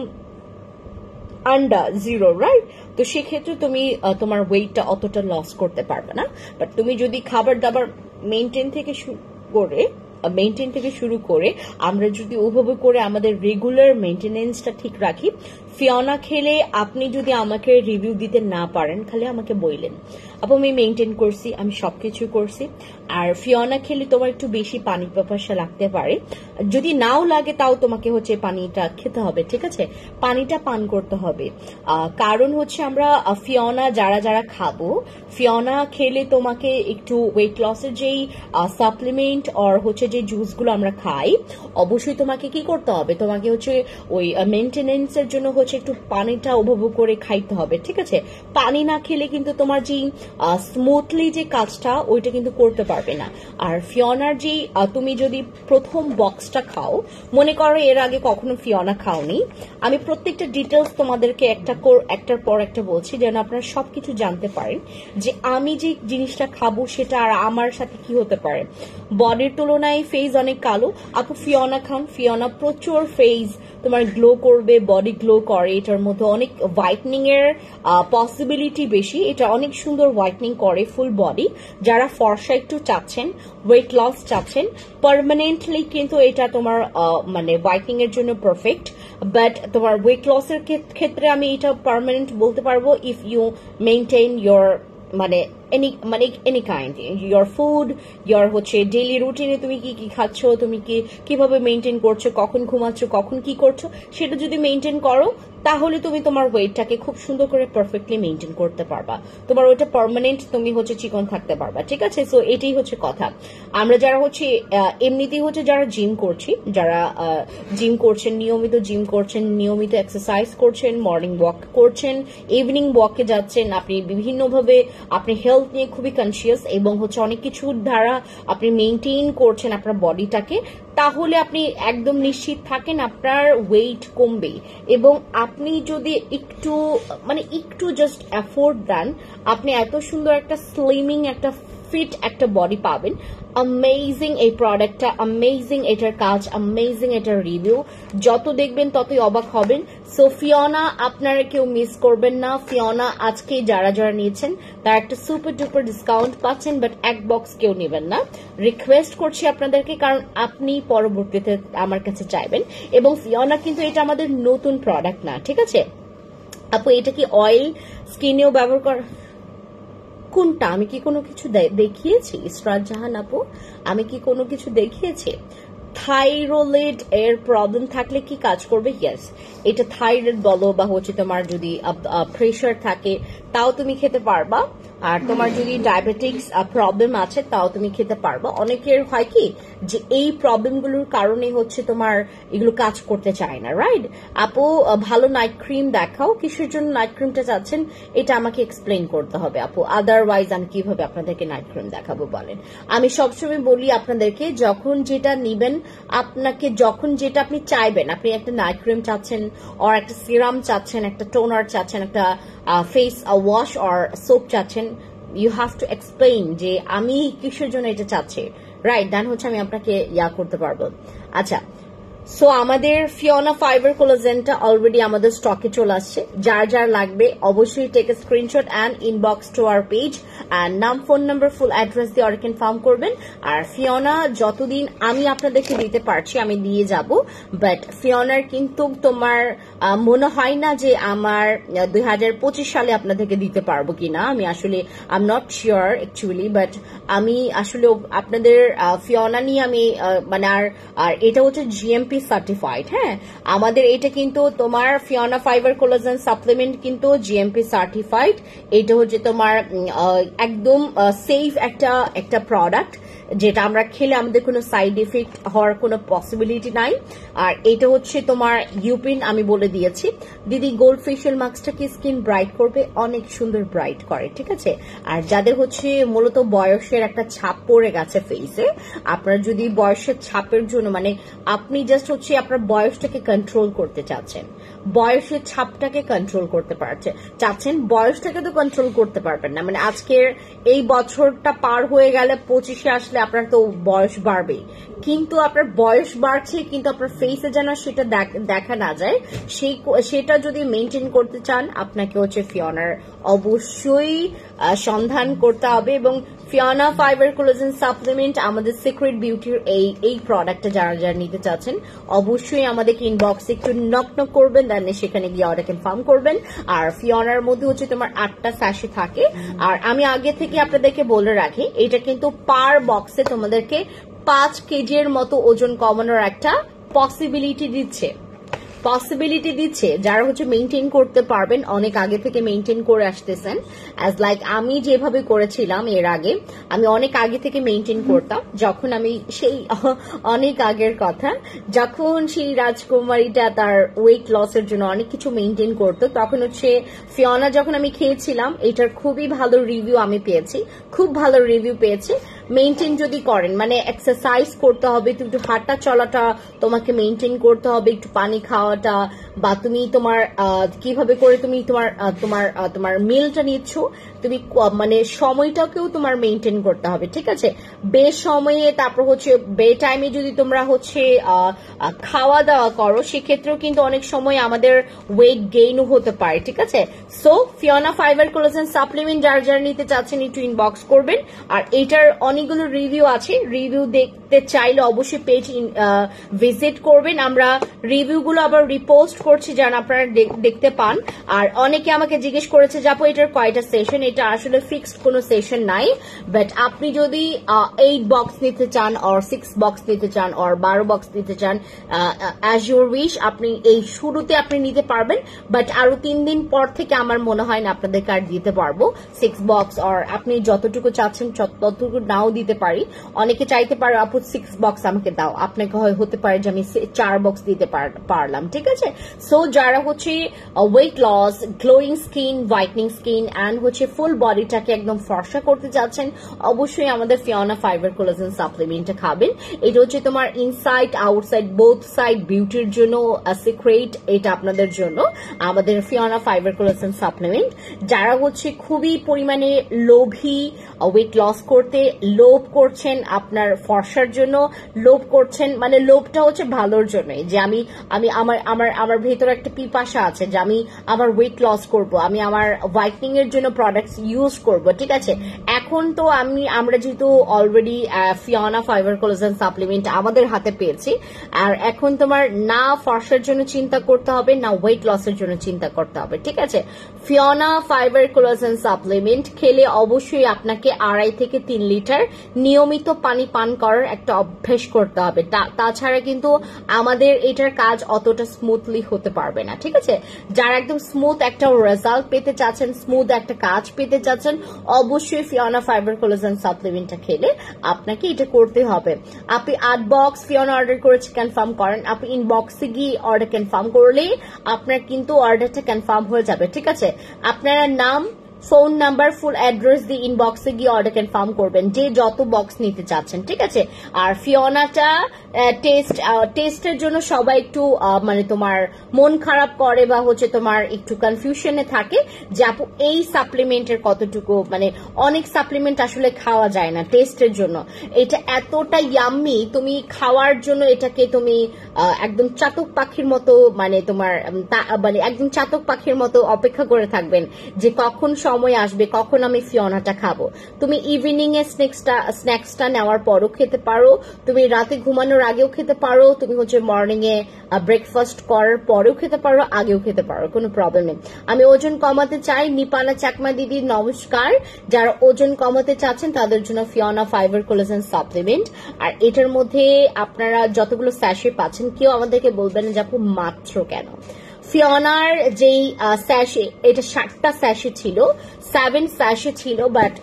আন্ডার জিরো, রাইট? তো সেক্ষেত্রে তুমি তোমার ওয়েটটা অতটা লস করতে পারবে না। বাট তুমি যদি খাবার দাবার মেনটেন থেকে শুরু করে আমরা যদি ওভাবে করে আমাদের রেগুলার মেনটেনেন্সটা ঠিক রাখি, ফিওনা খেলে আপনি যদি আমাকে রিভিউ দিতে না পারেন, খালি আমাকে বললেন আপু আমি মেনটেন করছি, আমি সবকিছু করছি। আর ফিওনা খেলে তোমার একটু বেশি পানি পিপাসা লাগতে পারে, যদি নাও লাগে তাও তোমাকে হচ্ছে পানিটা খেতে হবে, ঠিক আছে, পানিটা পান করতে হবে। কারণ হচ্ছে আমরা ফিওনা যারা খাবো, ফিওনা খেলে তোমাকে একটু ওয়েট লসের যেই সাপ্লিমেন্ট আর হচ্ছে যে জুসগুলো আমরা খাই, অবশ্যই তোমাকে কি করতে হবে, তোমাকে হচ্ছে ওই মেনটেনেন্সের জন্য হচ্ছে একটু পানিটা উপভোগ করে খাইতে হবে, ঠিক আছে? পানি না খেলে কিন্তু তোমার যে স্মুথলি যে কাজটা ওইটা কিন্তু করতে পারবে না। আর ফিওনার যে তুমি যদি প্রথম বক্সটা খাও, মনে করো এর আগে কখনো ফিওনা খাওনি, আমি প্রত্যেকটা ডিটেলস তোমাদেরকে একটার পর একটা বলছি যেন আপনারা সবকিছু জানতে পারেন যে আমি যে জিনিসটা খাবো সেটা আর আমার সাথে কি হতে পারে। বডির তুলনায় ফেস অনেক কালো, আপু ফিওনা খান, ফিওনা প্রচুর ফেস তোমার গ্লো করবে, বডি গ্লো করে, এটার মধ্যে অনেক হোয়াইটনিং এর পসিবিলিটি বেশি, এটা অনেক সুন্দর হোয়াইটনিং করে ফুল বডি। যারা ফর্সা একটু চাচ্ছেন, ওয়েট লস চাচ্ছেন, পার্মানেন্টলি কিন্তু এটা তোমার মানে হোয়াইটনিং এর জন্য পারফেক্ট। বাট তোমার ওয়েট লসের ক্ষেত্রে আমি এটা পার্মানেন্ট বলতে পারবো if you maintain your any kind your food, your হচ্ছে ডেইলি রুটিনে তুমি কি কি খাচ্ছ, তুমি কিভাবে মেনটেন করছো, কখন ঘুমাচ্ছ, কখন কি করছো, সেটা যদি মেনটেন করো তাহলে তুমি তোমার ওয়েটটাকে খুব সুন্দর করে পারফেক্টলি মেনটেন করতে পারবা, তোমার ওইটা পার্মানেন্ট তুমি হচ্ছে চিকন থাকতে পারবা, ঠিক আছে? সো এটাই হচ্ছে কথা। আমরা যারা হচ্ছে এমনিতেই হচ্ছে যারা জিম করছি, যারা জিম করছেন, নিয়মিত জিম করছেন, নিয়মিত এক্সারসাইজ করছেন, মর্নিং ওয়াক করছেন, ইভিনিং ওয়াকে যাচ্ছেন, আপনি বিভিন্নভাবে আপনি হেলথ নিয়ে খুবই কনসিয়াস এবং হচ্ছে অনেক কিছুর দ্বারা আপনি মেনটেন করছেন আপনার বডিটাকে, তাহলে আপনি একদম নিশ্চিত থাকেন আপনার ওয়েট কমবে। এবং আপনি যদি একটু জাস্ট এফোর্ট দেন, আপনি এত সুন্দর একটা স্লিমিং, একটা ফিট একটা বডি পাবেন। অ্যামেজিং এই প্রোডাক্টটা, অ্যামেজিং এটার কাজ, অ্যামেজিং এটার রিভিউ, যত দেখবেন ততই অবাক হবেন। সো ফিওনা আপনারা কেউ মিস করবেন না। ফিওনা আজকে যারা যারা নিয়েছেন তারা একটা সুপার ডুপার ডিসকাউন্ট পাচ্ছেন, বাট এক বক্স কেউ নেবেন না, রিকোয়েস্ট করছি আপনাদেরকে, কারণ আপনি পরবর্তীতে আমার কাছে চাইবেন। এবং ফিওনা কিন্তু এটা আমাদের নতুন প্রোডাক্ট না, ঠিক আছে আপু? এটা কি অয়েল স্কিনেও ব্যবহার করা? কোনটা? আমি কি কোনো কিছু দেখিয়েছি ইসরাত জাহান আপু? আমি কি কোনো কিছু দেখিয়েছি? থাইরয়েড এর প্রবলেম থাকলে কি কাজ করবে? ইয়েস, এটা থাইরয়েড বলো বা হচ্ছে তোমার যদি প্রেশার থাকে তাও তুমি খেতে পারবা, আর তোমার যদি ডায়াবেটিক্স প্রবলেম আছে তাও তুমি খেতে পারবা। অনেকের হয় কি যে এই প্রবলেমগুলোর কারণে হচ্ছে তোমার এগুলো কাজ করতে চায় না, রাইট? আপু ভালো নাইট ক্রিম দেখাও। কিসের জন্য নাইট ক্রিমটা চাচ্ছেন এটা আমাকে এক্সপ্লেন করতে হবে আপু, আদারওয়াইজ আমি কিভাবে আপনাদেরকে নাইট ক্রিম দেখাবো বলেন? আমি সবসময় বলি আপনাদেরকে, যখন যেটা নিবেন, আপনাকে যখন যেটা আপনি চাইবেন, আপনি একটা নাইট ক্রিম চাচ্ছেন, আর একটা সিরাম চাচ্ছেন, একটা টোনার চাচ্ছেন, একটা ফেস ওয়াশ আর সোপ চাচ্ছেন, ইউ হ্যাভ টু এক্সপ্লেইন যে আমি কিসের জন্য এটা চাচ্ছি, রাইট? দেন হচ্ছে আমি আপনাকে করতে পারবো। আচ্ছা, সো আমাদের ফিওনা ফাইবার কোলাজেনটা অলরেডি আমাদের স্টকে চলে আসছে। যার যার লাগবে অবশ্যই take a screenshot and inbox to our page, and নাম, ফোন নাম্বার, ফুল অ্যাড্রেস দিয়ে অর্ডার কনফার্ম করবেন। আর ফিওনা যতদিন আমি আপনাদেরকে দিতে পারছি আমি দিয়ে যাব, বাট ফিওনার কিন্তু তোমার মনে হয় না যে আমার 2025 সালে আপনাদেরকে দিতে পারবো কিনা, আমি আসলে I am not sure actually, but আমি আসলে আপনাদের ফিওনা নিয়ে আমি মানে আর এটা হচ্ছে জিএমপি সার্টিফাইড। হ্যাঁ, আমাদের এটা কিন্তু তোমার ফিওনা ফাইবার কোলাজেন সাপ্লিমেন্ট কিন্তু জিএমপি সার্টিফাইড। এটা হচ্ছে তোমার একদম সেফ একটা প্রোডাক্ট, যেটা আমরা খেলে আমাদের কোনো সাইড এফেক্ট হওয়ার কোনো পসিবিলিটি নাই। আর এটা হচ্ছে তোমার ইউপিন, আমি বলে দিয়েছি দিদি, গোল্ড ফেশিয়াল মাস্কটা কি স্কিন ব্রাইট করবে? অনেক সুন্দর ব্রাইট করে, ঠিক আছে? আর যাদের হচ্ছে মূলত বয়সের একটা ছাপ পড়ে গেছে ফেসে, আপনারা যদি বয়সের ছাপের জন্য মানে আপনি জাস্ট হচ্ছে আপনার বয়সটাকে কন্ট্রোল করতে চাচ্ছেন, বয়সের ছাপটাকে কন্ট্রোল করতে চাচ্ছেন, বয়সটাকে তো কন্ট্রোল করতে পারবেন না। মানে আজকের এই বছরটা পার হয়ে গেলে 25-এ আসলে আপনার তো বয়স বাড়বেই, কিন্তু আপনার বয়স বাড়ছে কিন্তু আপনার ফেসে যেন সেটা দেখা না যায়, সেটা যদি মেনটেন করতে চান আপনাকে হচ্ছে ফিওনার অবশ্যই সন্ধান করতে হবে। এবং ফিওনা ফাইবার কোলাজেন সাপ্লিমেন্ট আমাদের সিক্রেট বিউটির এই প্রোডাক্টটা যারা যারা নিতে চাচ্ছেন অবশ্যই আমাদেরকে ইনবক্সে একটু নক করবেন, দেন সেখানে গিয়ে অর্ডার কনফার্ম করবেন। আর ফিওনার মধ্যে হচ্ছে তোমার 8টা স্যাশে থাকে। আর আমি আগে থেকে আপনাদেরকে বলে রাখি, এটা কিন্তু পার বক্সে তোমাদেরকে 5 কেজির মতো ওজন কমানোর একটা পসিবিলিটি দিচ্ছে। পসিবিলিটি দিচ্ছে যারা হচ্ছে মেনটেন করতে পারবেন, অনেক আগে থেকে মেনটেন করে আসতেছেন, অ্যাজ লাইক আমি যেভাবে করেছিলাম এর আগে। আমি অনেক আগে থেকে মেনটেন করতাম, যখন আমি সেই অনেক আগের কথা, যখন সেই রাজকুমারীটা তার ওয়েট লসের জন্য অনেক কিছু মেনটেন করতো, তখন হচ্ছে ফিওনা যখন আমি খেয়েছিলাম, এটার খুবই ভালো রিভিউ আমি পেয়েছি, খুব ভালো রিভিউ পেয়েছি। মেনটেন যদি করেন, মানে এক্সারসাইজ করতে হবে, একটু হাঁটা চলাটা তোমাকে মেনটেন করতে হবে, একটু পানি খাওয়াটা, বা তুমি তোমার কিভাবে করে তুমি তোমার তোমার তোমার মিলটা নিচ্ছ, তুমি মানে সময়টাকেও তোমার মেনটেন করতে হবে, ঠিক আছে? বেসময়ে, তারপর হচ্ছে বে টাইমে যদি তোমরা হচ্ছে খাওয়া দাওয়া করো, সেক্ষেত্রেও কিন্তু অনেক সময় আমাদের ওয়েট গেইনও হতে পারে, ঠিক আছে? So Fiona fibre collagen supplement যারা নিতে চাচ্ছেন একটু ইনবক্স করবেন। আর এটার অনেকগুলো রিভিউ আছে, রিভিউ দেখতে চাইলে অবশ্যই পেজ ভিজিট করবেন। আমরা রিভিউগুলো আবার রিপোস্ট করছি যেন আপনারা দেখতে পান। আর অনেকে আমাকে জিজ্ঞেস করেছে যে আপু এটার কয়টা সেশন, এটা আসলে ফিক্সড কোনো সেশন নাই, বাট আপনি যদি 8 বক্স নিতে চান, অর 6 বক্স নিতে চান, অর 12 বক্স নিতে চান, অ্যাজ ইউর উইশ, আপনি এই শুরুতে আপনি নিতে পারবেন। বাট আরো 3 দিন পর থেকে আমার মনে হয় না আপনাদের কার্ড দিতে পারবো 6 বক্স, অর আপনি যতটুকু চাচ্ছেন ততটুকু নাও দিতে পারি। অনেকে চাইতে পারে আপু 6 বক্স আমাকে দাও, আপনাকে হতে পারে যে আমি 4 বক্স দিতে পারলাম, ঠিক আছে? সো যারা হচ্ছে weight loss, glowing skin, whitening skin and হচ্ছে ফুল বডিটাকে একদম ফর্সা করতে যাচ্ছেন, অবশ্যই আমাদের ফিওনা ফাইবার কোলাজেন সাপ্লিমেন্টটা খাবেন। এটা হচ্ছে তোমার ইনসাইড আউটসাইড বোথ সাইড বিউটির জন্য সিক্রেট, এটা আপনাদের জন্য আমাদের ফিওনা ফাইবার কোলাজেন সাপ্লিমেন্ট। যারা হচ্ছে খুবই পরিমাণে লোভী, ওয়েট লস করতে লোভ করছেন, আপনার ফর্সার জন্য লোভ করছেন, মানে লোভটা হচ্ছে ভালোর জন্য, যে আমি আমি আমার আমার আমার ভেতরে একটা পিপাসা আছে যে আমি আমার ওয়েট লস করব, আমি আমার হোয়াইটনিং এর জন্য প্রোডাক্টস ইউজ করব, ঠিক আছে? এখন তো আমরা যেহেতু already Fiona fibre collagen supplement আমাদের হাতে পেয়েছি, আর এখন তোমার না ফর্সার জন্য চিন্তা করতে হবে, না ওয়েট লসের জন্য চিন্তা করতে হবে, ঠিক আছে? ফিওনা ফাইবার কোলাজেন সাপ্লিমেন্ট খেলে অবশ্যই আপনাকে 2.5 থেকে 3 লিটার নিয়মিত পানি পান করার একটা অভ্যেস করতে হবে, তাছাড়া কিন্তু আমাদের এটার কাজ অতটা স্মুথলি হতে পারবে না, ঠিক আছে? যারা একদম স্মুথ একটা রেজাল্ট পেতে চাচ্ছেন, স্মুথ একটা কাজ পেতে চাচ্ছেন, অবশ্যই ফিওনা ফাইবার কোলাজেন সাপ্লিমেন্টটা খেলে আপনাকে এটা করতে হবে। আপনি 8 বক্স ফিওনা অর্ডার করেছে কনফার্ম করেন, আপনি ইনবক্সে গিয়ে অর্ডার কনফার্ম করলে আপনার কিন্তু অর্ডারটা কনফার্ম হয়ে যাবে, ঠিক আছে? আপনারা নাম, ফোন নাম্বার, ফুল অ্যাড্রেস দিয়ে ইনবক্সে গিয়ে অর্ডার কনফার্ম করবেন, যে যত বক্স নিতে চাচ্ছেন, ঠিক আছে? আর ফিওনাটা টেস্টের জন্য সবাই একটু মানে তোমার মন খারাপ করে বা হচ্ছে তোমার একটু কনফিউশনে থাকে যে আপু এই সাপ্লিমেন্টের কতটুকু, মানে অনেক সাপ্লিমেন্ট আসলে খাওয়া যায় না টেস্টের জন্য, এটা এতটা ইয়াম্মি, তুমি খাওয়ার জন্য এটাকে তুমি একদম চাতক পাখির মতো, মানে তোমার মানে একদম চাতক পাখির মতো অপেক্ষা করে থাকবেন যে কখন সময় আসবে, কখন আমি ফিওনাটা খাবো। তুমি ইভিনিং এ স্ন্যাক্সটা নেওয়ার পরও খেতে পারো, তুমি রাতে ঘুমানোর আগেও খেতে পারো, তুমি হচ্ছে মর্নিং এ ব্রেকফাস্ট করার পরেও খেতে পারো, আগেও খেতে পারো, কোনো প্রবলেম নেই। আমি ওজন কমাতে চাই, নিপানা চাকমা দিদি নমস্কার। যারা ওজন কমাতে চাচ্ছেন তাদের জন্য ফিওনা ফাইবার কোলাজেন সাপ্লিমেন্ট। আর এটার মধ্যে আপনারা যতগুলো স্যাশে পাচ্ছেন, কেউ আমাদেরকে বলবেন যে আপু মাত্র কেন। ফিওনার যেই স্যাশে, এটা 7টা স্যাশে ছিল, 7 স্যাশে ছিল, বাট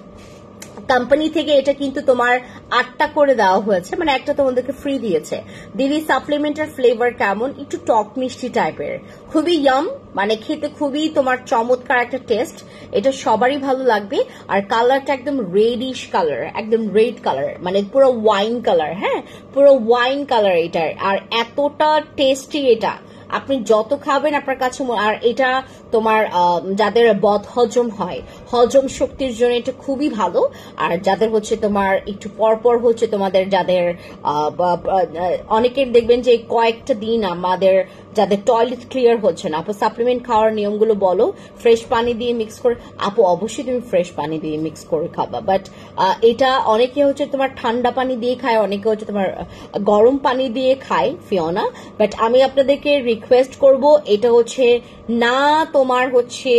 কোম্পানি থেকে এটা কিন্তু তোমার 8টা করে দেওয়া হয়েছে, মানে একটা তোমাদেরকে ফ্রি দিয়েছে। দিদি সাপ্লিমেন্টের ফ্লেভার কেমন? একটু টক মিষ্টি টাইপের, খুবই ইয়াম, মানে খেতে খুবই তোমার চমৎকার একটা টেস্ট, এটা সবারই ভালো লাগবে। আর কালারটা একদম রেডিশ কালার, একদম রেড কালার, মানে পুরো ওয়াইন কালার, হ্যাঁ পুরো ওয়াইন কালার এটার, আর এতটা টেস্টি এটা, আপনি যত খাবেন আপনার কাছে। আর এটা তোমার যাদের বদ হজম হয়, হজম শক্তির জন্য এটা খুবই ভালো। আর যাদের হচ্ছে তোমার একটু পরপর হচ্ছে তোমাদের যাদের অনেকের দেখবেন যে কয়েকটা দিন আমাদের যাদের টয়লেট ক্লিয়ার হচ্ছে না, আপু সাপ্লিমেন্ট খাওয়ার নিয়মগুলো বলো। ফ্রেশ পানি দিয়ে মিক্স করে, আপু অবশ্যই তুমি ফ্রেশ পানি দিয়ে মিক্স করে খাবা, বাট এটা অনেকে হচ্ছে তোমার ঠান্ডা পানি দিয়ে খায়, অনেকে হচ্ছে তোমার গরম পানি দিয়ে খায় ফিওনা, বাট আমি আপনাদেরকে রিকোয়েস্ট করব, এটা হচ্ছে না তোমার হচ্ছে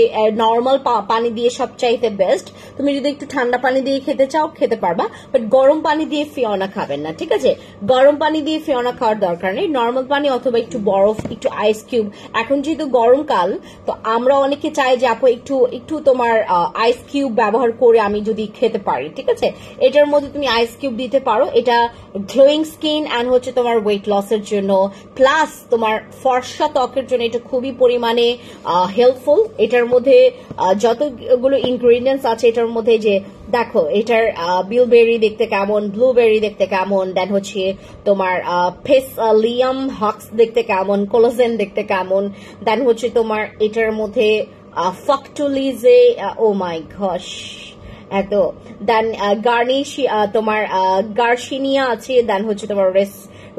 নর্মাল পানি দিয়ে সবচাইতে বেস্ট। তুমি যদি একটু ঠান্ডা পানি দিয়ে খেতে চাও খেতে পারবা, বাট গরম পানি দিয়ে ফিওনা খাবেন না, ঠিক আছে? গরম পানি দিয়ে ফিওনা খাওয়ার দরকার নেই, নর্মাল পানি অথবা একটু বরফ, একটু আইস কিউব। এখন যেহেতু গরমকাল, তো আমরা অনেকে চাই যে আপু একটু একটু তোমার আইস কিউব ব্যবহার করে আমি যদি খেতে পারি, ঠিক আছে? এটার মধ্যে তুমি আইস কিউব দিতে পারো। এটা গ্লোয়িং স্কিন অ্যান্ড হচ্ছে তোমার ওয়েট লসের জন্য, প্লাস তোমার ফর্সা ত্বকের জন্য এটা খুবই পরিমাণে হেল্পফুল। এটার মধ্যে যতগুলো ইনগ্রিডিয়েন্টস আছে এটার মধ্যে, যে দেখো এটার বিলবেরি দেখতে কেমন, ব্লুবেরি দেখতে কেমন, দেন হচ্ছে তোমার ফেসলিয়াম হক্স দেখতে কেমন, কোলাজেন দেখতে কেমন, দেন হচ্ছে তোমার এটার মধ্যে ফক্টুলিজে, ও মাই গশ, এত, দেন গার্নিশ তোমার গার্সিনিয়া আছে, দেন হচ্ছে তোমার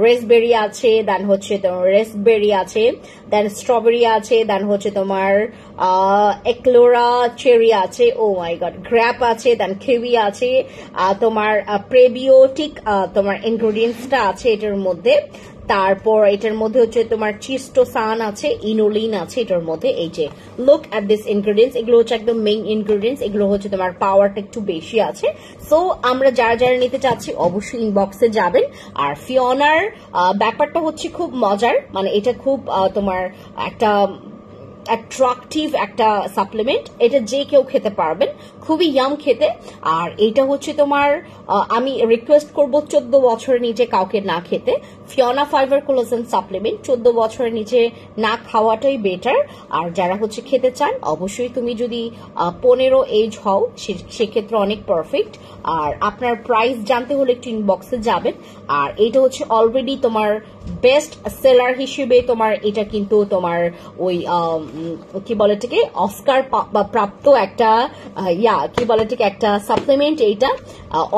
রেসবেরি আছে, দেন হচ্ছে তোমার রেসবেরি আছে, দেন স্ট্রবেরি আছে, দেন হচ্ছে তোমার একলোরা চেরি আছে, ও মাই গড, গ্র্যাপ আছে, দেন কিউই আছে, তোমার প্রেবিওটিক তোমার ইনগ্রেডিয়েন্টসটা আছে এটার মধ্যে। তারপর এটার মধ্যে হচ্ছে তোমার চিস্টোসান আছে, ইনোলিন আছে এটার মধ্যে। এই যে লুক অ্যাট দিস ইনগ্রেডিয়েন্টস, এগুলো হচ্ছে একদম মেইন ইনগ্রেডিয়েন্টস, এগুলো হচ্ছে তোমার পাওয়ারটা একটু বেশি আছে। সো আমরা যারা যারা নিতে চাচ্ছি অবশ্যই ইনবক্সে যাবেন। আর ফিওনার ব্যাপারটা হচ্ছে খুব মজার, মানে এটা খুব তোমার একটা অ্যাট্রাকটিভ একটা সাপ্লিমেন্ট, এটা যে কেউ খেতে পারবেন, খুবই ইয়াম খেতে। আর এটা হচ্ছে তোমার আমি রিকোয়েস্ট করব 14 বছরের নিচে কাউকে না খেতে। ফিওনা ফাইবার কোলাজেন সাপ্লিমেন্ট 14 বছরের নিচে না খাওয়াটাই বেটার। আর যারা হচ্ছে খেতে চান, অবশ্যই তুমি যদি 15 এজ হও সেক্ষেত্রে অনেক পারফেক্ট। আর আপনার প্রাইস জানতে হলে একটু ইনবক্সে যাবেন। আর এটা হচ্ছে অলরেডি তোমার বেস্ট সেলার হিসেবে তোমার এটা কিন্তু তোমার ওই কি বলে এটাকে অস্কার প্রাপ্ত একটা কি বলে এটাকে একটা সাপ্লিমেন্ট, এইটা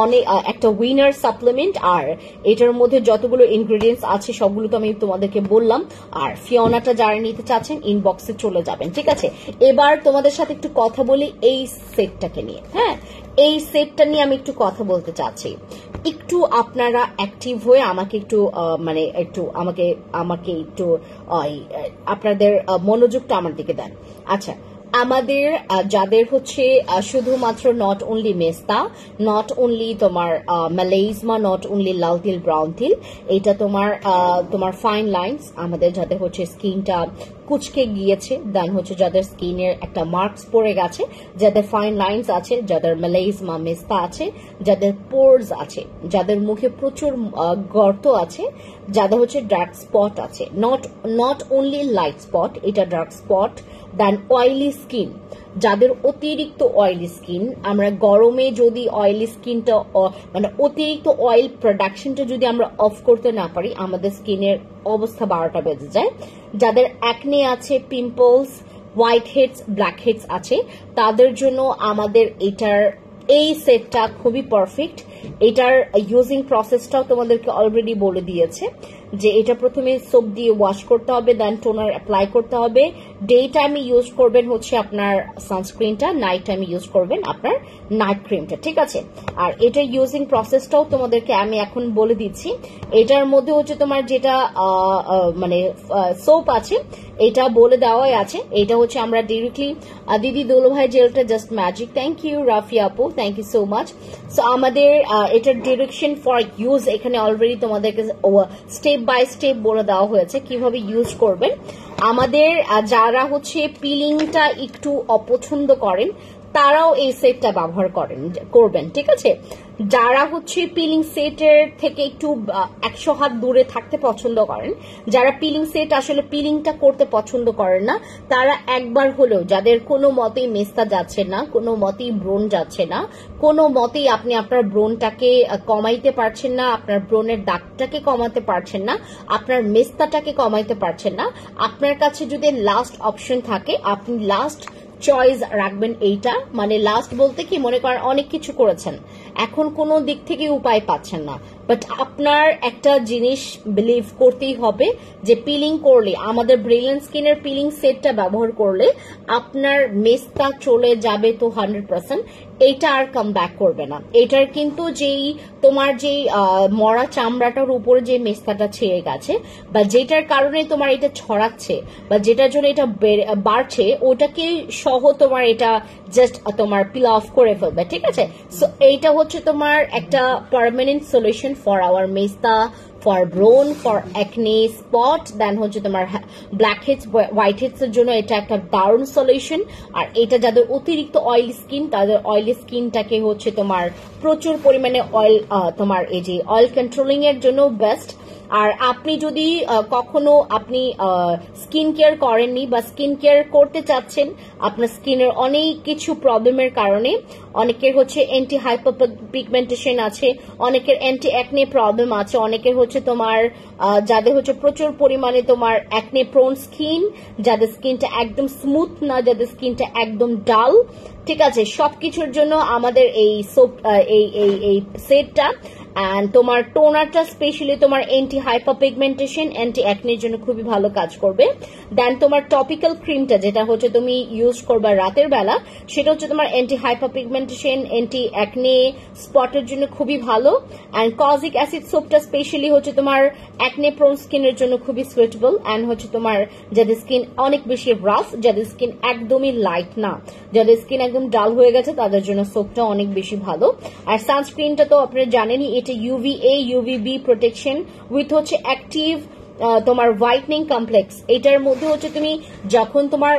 অনেক একটা উইনার সাপ্লিমেন্ট। আর এটার মধ্যে যতগুলো ইনগ্রেডিয়েন্টস আছে সবগুলো তো আমি তোমাদেরকে বললাম। আর ফিওনাটা যারা নিতে চাচ্ছেন ইনবক্সে চলে যাবেন, ঠিক আছে? এবার তোমাদের সাথে একটু কথা বলি এই সেটটাকে নিয়ে। হ্যাঁ, এই সেটটা নিয়ে আমি একটু কথা বলতে চাচ্ছি। একটু আপনারা অ্যাক্টিভ হয়ে আমাকে একটু মানে একটু আমাকে একটু আপনাদের মনোযোগটা আমার দিকে দেন। আচ্ছা, আমাদের যাদের হচ্ছে শুধুমাত্র নট অনলি মেস্তা, নট অনলি তোমার ম্যালেইজমা, নট অনলি লাল তিল, ব্রাউন তিল, এটা তোমার ফাইন লাইন্স, আমাদের যাদের হচ্ছে স্কিনটা কুচকে গিয়েছে, দেন হচ্ছে যাদের স্কিনের একটা মার্কস পড়ে গেছে, যাদের ফাইন লাইন্স আছে, যাদের ম্যালেইজমা মেস্তা আছে, যাদের পোর্স আছে, যাদের মুখে প্রচুর গর্ত আছে, যাদের হচ্ছে ডার্ক স্পট আছে, নট অনলি লাইট স্পট, এটা ডার্ক স্পট, দেন অয়েলি স্কিন, যাদের অতিরিক্ত অয়েলি স্কিন, আমরা গরমে যদি অয়েলি স্কিনটা মানে অতিরিক্ত অয়েল প্রোডাকশনটা যদি আমরা অফ করতে না পারি, আমাদের স্কিনের অবস্থা 12টা বেজে যায়। যাদের অ্যাকনে আছে, pimples, whiteheads, blackheads আছে, তাদের জন্য আমাদের এই সেটটা খুবই পারফেক্ট। এটার ইউজিং প্রসেসটাও তোমাদেরকে অলরেডি বলে দিয়েছে, যে এটা প্রথমে সোপ দিয়ে ওয়াশ করতে হবে, দেন টোনার অ্যাপ্লাই করতে হবে। ডে টাইমে ইউজ করবেন হচ্ছে আপনার সানস্ক্রিনটা, নাইট টাইমে ইউজ করবেন আপনার নাইট ক্রিমটা, ঠিক আছে? আর এটার ইউজিং প্রসেসটাও তোমাদেরকে আমি এখন বলে দিচ্ছি। এটার মধ্যে হচ্ছে তোমার যেটা মানে সোপ আছে এটা বলে দেওয়াই আছে। এটা হচ্ছে আমরা ডিরেক্টলি দিদি দুলুভাই জেলটা just magic, thank you Rafia আপু, thank you so much. So আমাদের এটার ডিরেকশন ফর ইউজ এখানে অলরেডি তোমাদেরকে স্টেপ বাই স্টেপ বলে দেওয়া হয়েছে কিভাবে ইউজ করবেন। আমাদের যারা হচ্ছে পিলিংটা একটু অপছন্দ করেন তারাও এই সেটটা ব্যবহার করবেন, ঠিক আছে? যারা হচ্ছে পিলিং সেটের থেকে একটু 100 হাত দূরে থাকতে পছন্দ করেন, যারা পিলিং সেট আসলে পিলিংটা করতে পছন্দ করেন না, তারা একবার হলেও, যাদের কোনো মতেই মেস্তা যাচ্ছে না, কোনো মতেই ব্রণ যাচ্ছে না, কোনো মতেই আপনি আপনার ব্রণটাকে কমাইতে পারছেন না, আপনার ব্রণের দাগটাকে কমাতে পারছেন না, আপনার মেস্তাটাকে কমাইতে পারছেন না, আপনার কাছে যদি লাস্ট অপশন থাকে, আপনি লাস্ট চয়েস রাখবেন এইটা, মানে লাস্ট বলতে কি মনে করেন অনেক কিছু করেছেন, এখন কোনো দিক থেকে উপায় পাচ্ছেন না, বাট আপনার একটা জিনিস বিলিভ করতেই হবে যে পিলিং করলে, আমাদের ব্রিলিয়ান্ট স্কিনের পিলিং সেটটা ব্যবহার করলে আপনার মেস্তা চলে যাবে তো 100%, এইটা আর কাম ব্যাক করবে না। এটার কিন্তু যেই তোমার যেই মরা চামড়াটার উপরে যে মেস্তাটা ছেড়ে গেছে বা যেটার কারণে তোমার এটা ছড়াচ্ছে বা যেটার জন্য এটা বাড়ছে, ওটাকে সহ তোমার এটা জাস্ট তোমার পিল অফ করে ফেলবে, ঠিক আছে? সো এইটা হচ্ছে তোমার একটা পার্মানেন্ট সলিউশন ফর আওয়ার মেস্তা, ফর ব্রোন, ফর অ্যাকনে স্পট, দেন হচ্ছে তোমার ব্ল্যাক হেডস, হোয়াইট হেডস এর জন্য এটা একটা দারুণ সলিউশন। আর এটা যাদের অতিরিক্ত অয়েলি স্কিন, তাদের অয়েলি স্কিনটাকে হচ্ছে তোমার প্রচুর পরিমাণে অয়েল, তোমার এই যে অয়েল কন্ট্রোলিং এর জন্য বেস্ট। আর আপনি যদি কখনো আপনি স্কিন কেয়ার করেননি বা স্কিন কেয়ার করতে চাচ্ছেন, আপনার স্কিনের অনেক কিছু প্রবলেমের কারণে, অনেকের হচ্ছে অ্যান্টি হাইপার পিগমেন্টেশন আছে, অনেকের অ্যান্টি অ্যাকনে প্রবলেম আছে, অনেকের হচ্ছে তোমার যাদের হচ্ছে প্রচুর পরিমাণে তোমার অ্যাকনে প্রোন স্কিন, যাদের স্কিনটা একদম স্মুথ না, যাদের স্কিনটা একদম ডাল, ঠিক আছে, সবকিছুর জন্য আমাদের এই সোপ এই সেটটা অ্যান্ড তোমার টোনারটা স্পেশালি তোমার অ্যান্টি হাইপার পিগমেন্টেশন, অ্যান্টি অ্যাকনের জন্য খুবই ভালো কাজ করবে। দেন তোমার টপিক্যাল ক্রিমটা যেটা হচ্ছে তুমি ইউজ করবা রাতের বেলা, সেটা হচ্ছে তোমার anti hyper pigmentation, anti acne স্পটের জন্য খুবই ভালো। অ্যান্ড কজিক অ্যাসিড সোপটা স্পেশালি হচ্ছে তোমার অ্যাকনে প্রোন স্কিনের জন্য খুবই সুইটেবল। অ্যান্ড হচ্ছে তোমার যাদের স্কিন অনেক বেশি রাফ, যাদের স্কিন একদমই লাইট না, যাদের স্কিন একদম ডাল হয়ে গেছে, তাদের জন্য সোপটা অনেক বেশি ভালো। আর সানস্ক্রিনটা তো আপনারা জানেনই, এটা UVA UVB প্রোটেকশন উইথ হচ্ছে অ্যাক্টিভ তোমার হোয়াইটনিং কমপ্লেক্স। এটার মধ্যে হচ্ছে তুমি যখন তোমার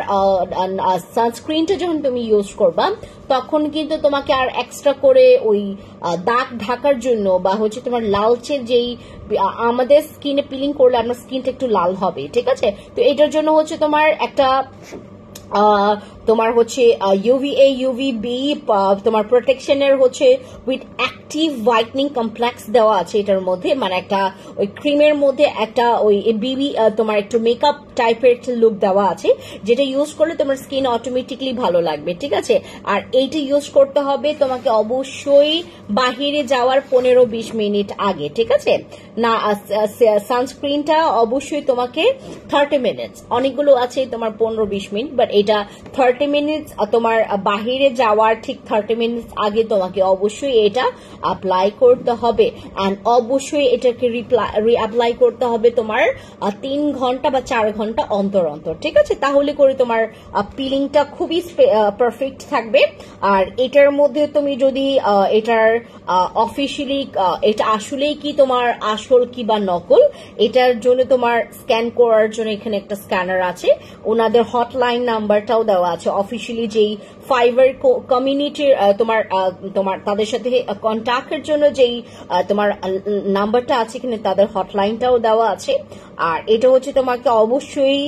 সানস্ক্রিনটা যখন তুমি ইউজ করবা, তখন কিন্তু তোমাকে আর এক্সট্রা করে ওই দাগ ঢাকার জন্য বা হচ্ছে তোমার লালচের যেই, আমাদের স্কিনে পিলিং করলে আপনার স্কিনটা একটু লাল হবে, ঠিক আছে? তো এটার জন্য হচ্ছে তোমার একটা তোমার হচ্ছে UVA UVB তোমার প্রোটেকশনের হচ্ছে উইথ অ্যাক্টিভ হোয়াইটনিং কমপ্লেক্স দেওয়া আছে এটার মধ্যে, মানে একটা ওই ক্রিমের মধ্যে একটা ওই বিবি তোমার একটু মেকআপ টাইপের একটা লুক দেওয়া আছে, যেটা ইউজ করলে তোমার স্কিন অটোমেটিকলি ভালো লাগবে, ঠিক আছে? আর এইটা ইউজ করতে হবে তোমাকে অবশ্যই বাহিরে যাওয়ার 15-20 মিনিট আগে, ঠিক আছে? না সানস্ক্রিনটা অবশ্যই তোমাকে 30 মিনিটস, অনেকগুলো আছে তোমার 15-20 মিনিট, বাট এটা 30 মিনিটস, তোমার বাহিরে যাওয়ার ঠিক 30 মিনিটস আগে তোমাকে অবশ্যই এটা অ্যাপ্লাই করতে হবে। অ্যান্ড অবশ্যই এটাকে রিঅ্যাপ্লাই করতে হবে তোমার 3 ঘন্টা বা 4 ঘন্টা অন্তর অন্তর, ঠিক আছে? তাহলে করে তোমার পিলিংটা খুবই পারফেক্ট থাকবে। আর এটার মধ্যে তুমি যদি এটার অফিসিয়ালি এটা আসলেই কি তোমার আসল কি বা নকল, এটার জন্য তোমার স্ক্যান করার জন্য এখানে একটা স্ক্যানার আছে, ওনাদের হটলাইন নাম্বারটাও দেওয়া আছে, অফিসিয়ালি যেই ফাইবার কমিউনিটির তোমার তাদের সাথে কন্ট্যাক্টের জন্য যেই তোমার নাম্বারটা আছে, এখানে তাদের হটলাইনটাও দেওয়া আছে। আর এটা হচ্ছে তোমাকে অবশ্যই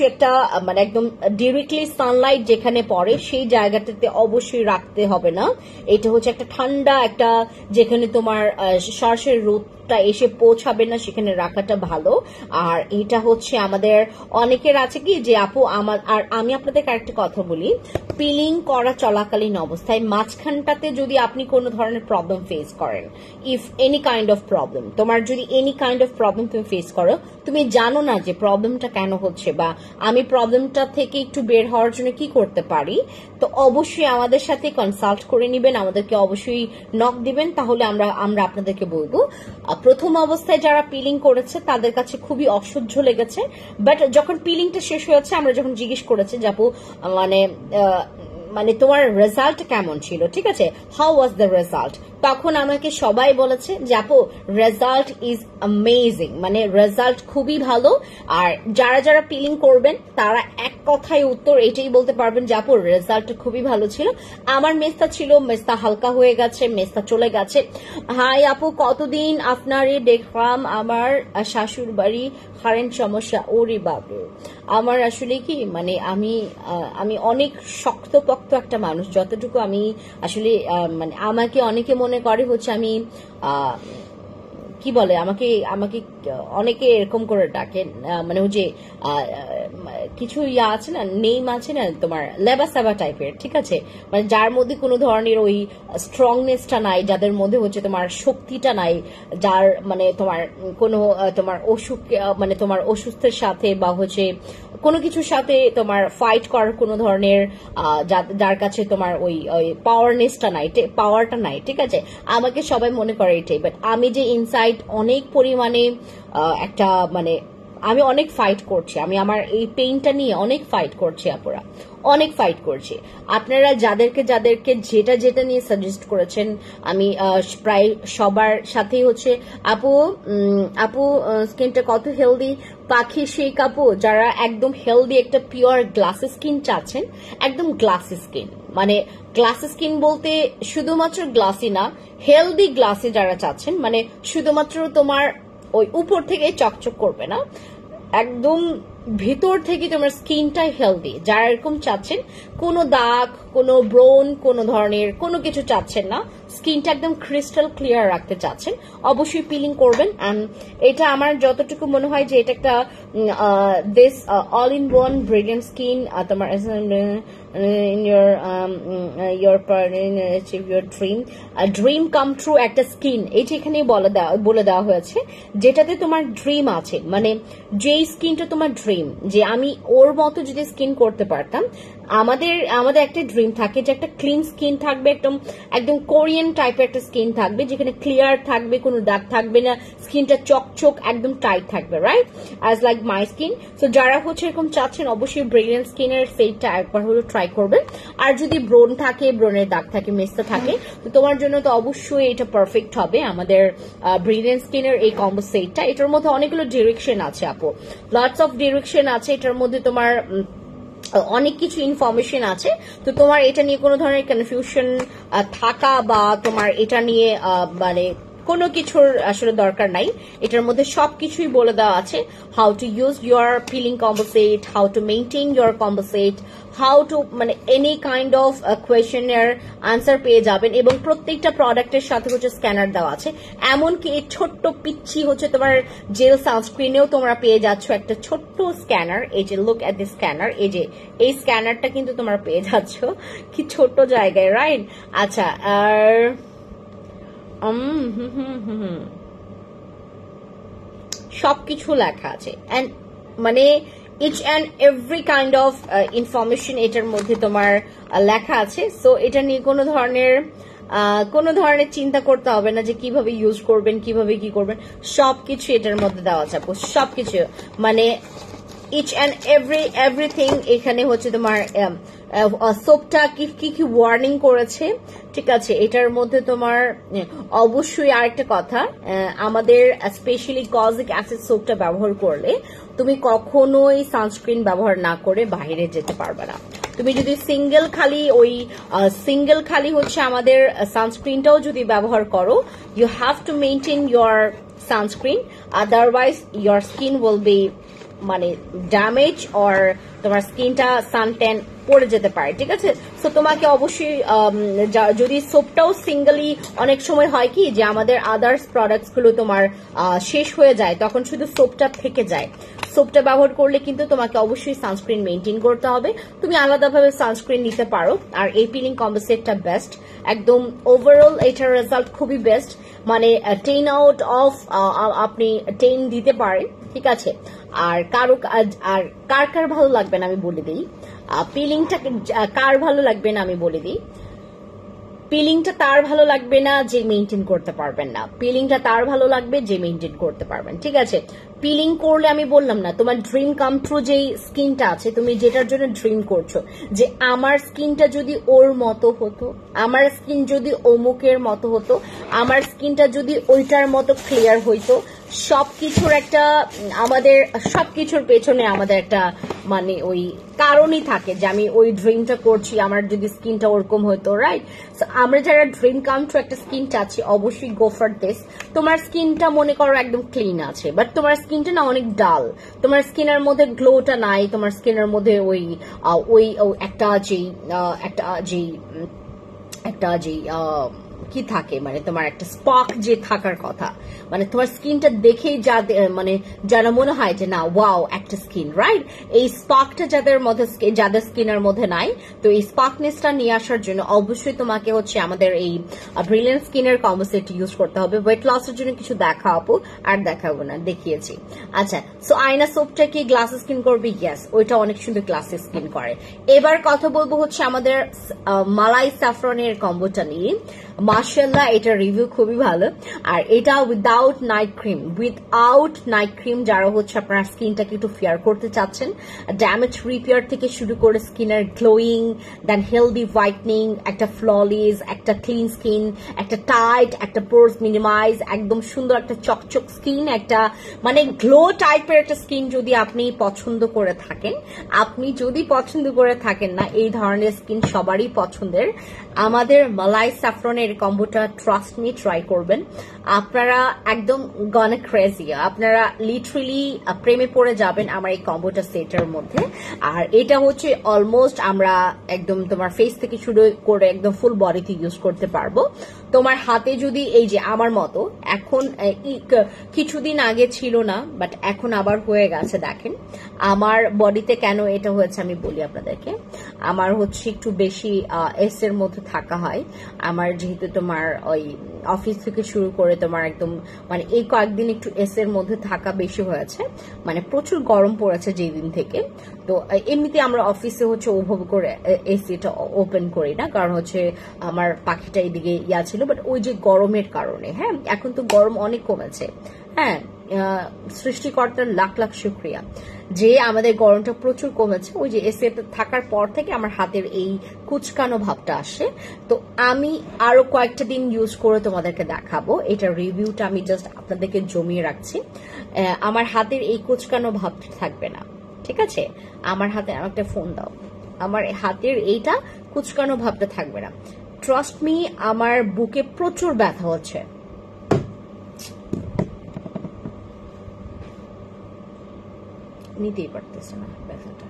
একটা মানে একদম ডিরেক্টলি সানলাইট যেখানে পড়ে সেই জায়গাটাতে অবশ্যই রাখতে হবে না। এটা হচ্ছে একটা ঠান্ডা একটা, যেখানে তোমার সরাসরি রোদটা এসে পৌঁছাবে না, সেখানে রাখাটা ভালো। আর এটা হচ্ছে আমাদের অনেকের আছে কি যে আপু আর আমি আপনাদেরকে আরেকটা কথা বলি, পিলিং করা চলাকালীন অবস্থায় মাঝখানটাতে যদি আপনি কোনো ধরনের প্রবলেম ফেস করেন, if any kind of problem, তোমার যদি এনি কাইন্ড অফ প্রবলেম তুমি ফেস করো, তুমি জানো না যে প্রবলেমটা কেন হচ্ছে বা আমি প্রবলেমটা থেকে একটু বের হওয়ার জন্য কি করতে পারি, তো অবশ্যই আমাদের সাথে কনসাল্ট করে নেবেন, আমাদেরকে অবশ্যই নক দিবেন, তাহলে আমরা আপনাদেরকে বলবো। প্রথম অবস্থায় যারা পিলিং করেছে তাদের কাছে খুবই অসহ্য লেগেছে, বাট যখন পিলিংটা শেষ হয়েছে, আমরা যখন জিজ্ঞেস করেছি যে আপু মানে তোমার রেজাল্ট কেমন ছিল, ঠিক আছে, হাউ ওয়াজ দ্য রেজাল্ট, তখন আমাকে সবাই বলেছে যে আপু রেজাল্ট ইজ অ্যামেজিং, মানে রেজাল্ট খুবই ভালো। আর যারা পিলিং করবেন তারা এক কথায় উত্তর এটাই বলতে পারবেন যে আপু রেজাল্ট খুবই ভালো ছিল, আমার মেস্তা ছিল, মেস্তা হালকা হয়ে গেছে, মেস্তা চলে গেছে। হাই আপু, কতদিন আপনারে দেখলাম, আমার শাশুর বাড়ি কারেন্ট সমস্যা, ওরে বাবু, আমার আসলে কি মানে আমি অনেক শক্তপোক্ত একটা মানুষ, যতটুকু আমি আসলে মানে আমাকে অনেকে মনে করে হচ্ছে আমি কি বলে আমাকে আমাকে অনেকে এরকম করে ডাকে, মানে ওই যে কিছু ইয়া আছে না, নেম আছে না তোমার, লেবা সাবা টাইপের, ঠিক আছে, মানে যার মধ্যে কোনো ধরনের ওই স্ট্রংনেসটা নাই, যাদের মধ্যে হচ্ছে তোমার শক্তিটা নাই, যার মানে তোমার কোনো তোমার অসুখ, মানে তোমার অসুস্থের সাথে বা হচ্ছে কোনো কিছুর সাথে তোমার ফাইট করার কোনো ধরনের যার কাছে তোমার ওই পাওয়ারটা নাই, ঠিক আছে, আমাকে সবাই মনে করে এটাই। বাট আমি যে ইনসাইড অনেক পরিমাণে একটা মানে আমি অনেক ফাইট করছি, আমি আমার এই পেইনটা নিয়ে অনেক ফাইট করছি আপুরা, অনেক ফাইট করছি। আপনারা যাদেরকে যাদেরকে যেটা যেটা নিয়ে সাজেস্ট করেছেন, আমি প্রায় সবার সাথেই হচ্ছে আপু আপু স্কিনটা কত হেলদি, পাখি সেই কাপু, যারা একদম হেলদি একটা পিওর গ্লাসি স্কিন চাচ্ছেন, একদম গ্লাসি স্কিন, মানে গ্লাসি স্কিন বলতে শুধুমাত্র গ্লাসি না, হেলদি গ্লাসি যারা চাচ্ছেন, মানে শুধুমাত্র তোমার ওই উপর থেকে চকচক করবে না, একদম ভিতর থেকে তোমার স্কিনটা হেলদি, যারা এরকম চাচ্ছেন, কোনো দাগ, কোনো ব্রোন, কোনো ধরনের কোনো কিছু চাচ্ছেন না, স্কিনটা একদম ক্রিস্টাল ক্লিয়ার রাখতে চাচ্ছেন, অবশ্যই পিলিং করবেন। অ্যান্ড এটা আমার যতটুকু মনে হয় যে এটা একটা this all in one brilliant skin, তোমার in your achieve your dream come true একটা স্কিন, এইটা এখানে বলে দেওয়া হয়েছে, যেটাতে তোমার ড্রিম আছে, মানে যেই স্কিনটা তোমার ড্রিম, যে আমি ওর মতো যদি স্কিন করতে পারতাম। আমাদের একটা ড্রিম থাকে যে একটা ক্লিন স্কিন থাকবে, একদম একদম কোরিয়ান টাইপের একটা স্কিন থাকবে, যেখানে ক্লিয়ার থাকবে, কোনো দাগ থাকবে না, স্কিনটা চকচক একদম টাইট থাকবে, right, as like my skin. So যারা হচ্ছে এরকম চাচ্ছেন, অবশ্যই ব্রিলিয়েন্ট স্কিনের সেটটা একবার হলো ট্রাই করবেন। আর যদি ব্রোন থাকে, ব্রোনের দাগ থাকে, মেস্তা থাকে, তো তোমার জন্য তো অবশ্যই এটা পারফেক্ট হবে আমাদের ব্রিলিয়েন্ট স্কিনের এই কম্বো সেটটা। এটার মধ্যে অনেকগুলো ডিরেকশন আছে আপু, লটস অফ ডিরেকশন আছে এটার মধ্যে, তোমার অনেক কিছু ইনফরমেশন আছে। তো তোমার এটা নিয়ে কোনো ধরনের কনফিউশন থাকা বা তোমার এটা নিয়ে মানে কোনো কিছুর আসলে দরকার নাই, এটার মধ্যে সবকিছুই বলে দেওয়া আছে। How to use your peeling combo set, how to maintain your combo set, how to মানে এনি কাইন্ড অফ কোয়েশ্চেনের আনসার পেয়ে যাবেন, এবং প্রত্যেকটা প্রোডাক্টের সাথে হচ্ছে স্ক্যানার দেওয়া আছে। এমনকি এই ছোট্ট পিচ্ছি হচ্ছে তোমার জেল সানস্ক্রিনেও তোমরা পেয়ে যাচ্ছ একটা ছোট্ট স্ক্যানার। এই যে লুক এট দি স্ক্যানার, এই যে এই স্ক্যানারটা কিন্তু তোমরা পেয়ে যাচ্ছ, কি ছোট্ট জায়গায়, রাইট? আচ্ছা, আর সবকিছু লেখা আছে, এন্ড মানে each and every kind of information এটার মধ্যে তোমার লেখা আছে। সো এটা নিয়ে কোনো ধরনের চিন্তা করতে হবে না যে কিভাবে ইউজ করবেন, কিভাবে কি করবেন, সবকিছু এটার মধ্যে দেওয়া আছে, সবকিছু মানে ইচ অ্যান্ড এভরিথিং। এখানে হচ্ছে তোমার সোপটা কি কি ওয়ার্নিং করেছে, ঠিক আছে, এটার মধ্যে তোমার অবশ্যই আরেকটা কথা, আমাদের স্পেশালি কজিক অ্যাসিড সোপটা ব্যবহার করলে তুমি কখনোই সানস্ক্রিন ব্যবহার না করে বাইরে যেতে পারবে না। তুমি যদি সিঙ্গেল খালি হচ্ছে আমাদের সানস্ক্রিনটাও যদি ব্যবহার করো, you have to maintain your sunscreen, otherwise your skin will be মানে ড্যামেজ, অর তোমার স্কিনটা সানট্যান পড়ে যেতে পারে, ঠিক আছে। সো তোমাকে অবশ্যই যদি সোপটাও সিঙ্গেলি, অনেক সময় হয় কি যে আমাদের আদার্স প্রোডাক্টস গুলো তোমার শেষ হয়ে যায়, তখন শুধু সোপটা থেকে যায়। সোপটা ব্যবহার করলে কিন্তু তোমাকে অবশ্যই সানস্ক্রিন মেইনটেইন করতে হবে। তুমি আলাদাভাবে সানস্ক্রিন নিতে পারো, আর এই পিলিং কম্বো সেটটা বেস্ট, একদম ওভারঅল এটার রেজাল্ট খুবই বেস্ট, মানে 10 আউট অফ আপনি 10 দিতে পারেন, ঠিক আছে। আর কার ভালো লাগবে না আমি বলে দিই, পিলিংটা কার ভালো লাগবে না আমি বলে দিই, পিলিংটা তার ভালো লাগবে না যে মেইনটেইন করতে পারবেন না, পিলিংটা তার ভালো লাগবে যে মেইনটেইন করতে পারবেন, ঠিক আছে। পিলিং করলে আমি বললাম না, তোমার ড্রিম কাম ট্রু যেই স্কিনটা আছে, তুমি যেটার জন্য ড্রিম করছো, যে আমার স্কিনটা যদি ওর মতো হতো, আমার স্কিন যদি অমুকের মতো হতো, আমার স্কিনটা যদি ওইটার মতো ক্লিয়ার হইতো, সবকিছুর পেছনে আমাদের একটা মানে ওই কারণই থাকে যে আমি ওই ড্রিমটা করছি, আমার যদি স্কিনটা ওরকম হতো, রাইট। আমরা যারা ড্রিম কাম ট্রু একটা স্কিন চাচ্ছি, অবশ্যই গো ফর দিস। তোমার স্কিনটা মনে করো একদম ক্লিন আছে, বাট তোমার স্কিনটা না অনেক ডাল, তোমার স্কিনের মধ্যে গ্লোটা নাই, তোমার স্কিনের মধ্যে একটা কি থাকে, মানে তোমার একটা স্পার্ক যে থাকার কথা, মানে তোমার স্কিনটা দেখেই যা মানে যেন মনে হয় যে না ওয়াও একটা স্কিন, রাইট? এই স্পার্কটা যাদের স্কিনের মধ্যে নাই, তো এই স্পার্কনেসটা নিয়ে আসার জন্য অবশ্যই তোমাকে হচ্ছে আমাদের এই ব্রিলিয়ান্ট স্কিনের কম্বো সেট ইউজ করতে হবে। ওয়েট লসের জন্য কিছু দেখাবো আর দেখাবো না, দেখিয়েছি। আচ্ছা, সো আয়না সোপটা কি গ্লাস স্কিন করবে? ইয়েস, ওইটা অনেক সুন্দর গ্লাস স্কিন করে। এবার কথা বলবো হচ্ছে আমাদের মালাই স্যাফরনের কম্বোটা নিয়ে। মাশাআল্লাহ, এটা রিভিউ খুবই ভালো। আর এটা উইদাউট নাইট ক্রিম, যারা হচ্ছে আপনার স্কিনটাকে একটু ফেয়ার করতে চাচ্ছেন, ড্যামেজ রিপেয়ার থেকে শুরু করে স্কিনের গ্লোয়িং, দেন হেলদি হোয়াইটনিং, একটা ফ্ললেস, একটা ক্লিন স্কিন, একটা টাইট, একটা পোরস মিনিমাইজ, একদম সুন্দর একটা চকচক স্কিন, একটা মানে গ্লো টাইপের একটা স্কিন যদি আপনি পছন্দ করে থাকেন, না এই ধরনের স্কিন সবারই পছন্দের, আমাদের মালাই স্যাফরনের কম্বোটা ট্রাস্ট মি ট্রাই করবেন। আপনারা একদম গনে ক্রেজি, আপনারা লিটারেলি প্রেমে পড়ে যাবেন আমার এই কম্বোটা সেটের মধ্যে। আর এটা হচ্ছে অলমোস্ট আমরা একদম তোমার ফেস থেকে শুরু করে একদম ফুল বডিতে ইউজ করতে পারবো। তোমার হাতে যদি এই যে আমার মতো এখন কিছুদিন আগে ছিল না, বাট এখন আবার হয়ে গেছে, দেখেন আমার বডিতে কেন এটা হয়েছে আমি বলি আপনাদেরকে। আমার হচ্ছে একটু বেশি এস এর মধ্যে থাকা হয়, আমার যেহেতু তোমার ওই অফিস থেকে শুরু করে তোমার একদম মানে এই কয়েকদিন একটু এস এর মধ্যে থাকা বেশি হয়েছে, মানে প্রচুর গরম পড়েছে যেই দিন থেকে। তো এমনিতে আমরা অফিসে হচ্ছে ওভাবে করে এসিটা ওপেন করি না, কারণ হচ্ছে আমার পাখিটা এইদিকে ইয়া ছিল, বাট ওই যে গরমের কারণে, হ্যাঁ এখন তো গরম অনেক কমেছে, হ্যাঁ সৃষ্টিকর্তার লাখ লাখ শুক্রিয়া যে আমাদের গরমটা প্রচুর কমেছে। ওই যে এসি থাকার পর থেকে আমার হাতের এই কুচকানো ভাবটা আসে। তো আমি আরো কয়েকটা দিন ইউজ করে তোমাদেরকে দেখাবো, এটা রিভিউটা আমি জাস্ট আপনাদেরকে জমিয়ে রাখছি। আমার হাতের এই কুচকানো ভাবটা থাকবে না, ঠিক আছে? আমার হাতে একটা ফোন দাও, আমার হাতের এইটা কুচকানো ভাবটা থাকবে না। ট্রাস্ট মি, আমার বুকে প্রচুর ব্যথা হচ্ছে, নিতেই পারতেছে না ব্যথাটা।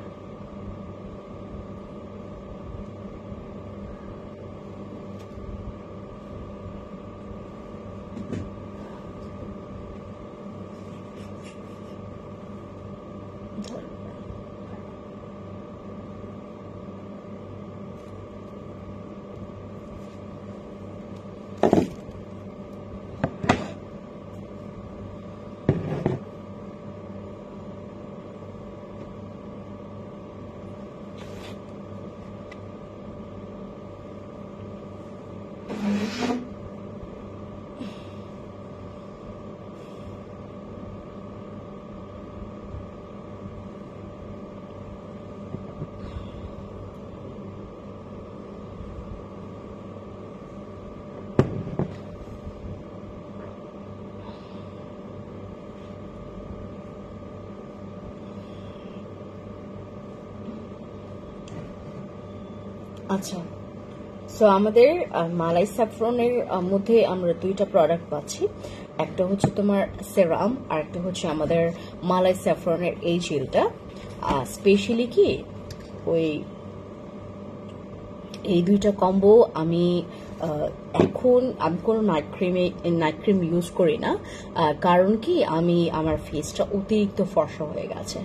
আচ্ছা, সো আমাদের মালাই স্যাফরনের মধ্যে আমরা দুইটা প্রোডাক্ট পাচ্ছি, একটা হচ্ছে তোমার সেরাম আর একটা হচ্ছে আমাদের মালাই স্যাফরনের এই জেলটা। স্পেশালি কি ওই এই দুইটা কম্বো আমি এখন কোনো নাইট ক্রিম ইউজ করি না, কারণ কি আমার ফেসটা অতিরিক্ত ফর্সা হয়ে গেছে।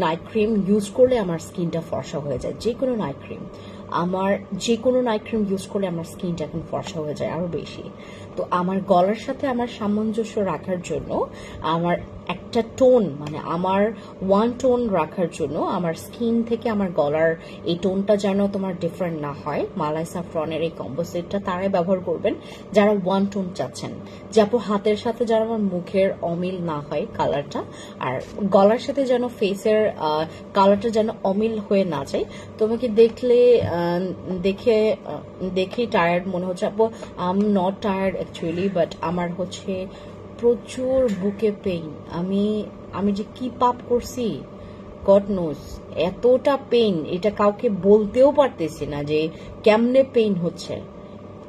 নাইট ক্রিম ইউজ করলে আমার স্কিনটা ফর্সা হয়ে যায়, যে কোনো নাইট ক্রিম ইউজ করলে আমার স্কিনটা এখন ফর্সা হয়ে যায় আরো বেশি। তো আমার গলার সাথে আমার সামঞ্জস্য রাখার জন্য, আমার একটা টোন মানে আমার ওয়ান টোন রাখার জন্য, আমার স্কিন থেকে আমার গলার এই টোনটা যেন তোমার ডিফারেন্ট না হয়, মালাই স্যাফরনের এই কম্বো সেটটা তারাই ব্যবহার করবেন যারা ওয়ান টোন চাচ্ছেন, যে আপু হাতের সাথে যেন আমার মুখের অমিল না হয় কালারটা, আর গলার সাথে যেন ফেসের কালারটা যেন অমিল হয়ে না যায়। তোমাকে দেখে টায়ার্ড মনে হচ্ছে আপু, I am not tired actually, but আমার হচ্ছে প্রচুর বুকে পেইন। আমি যে কি পাপ করছি গড নোস, এতটা পেইন এটা কাউকে বলতেও পারতেছি না যে কেমনে পেইন হচ্ছে।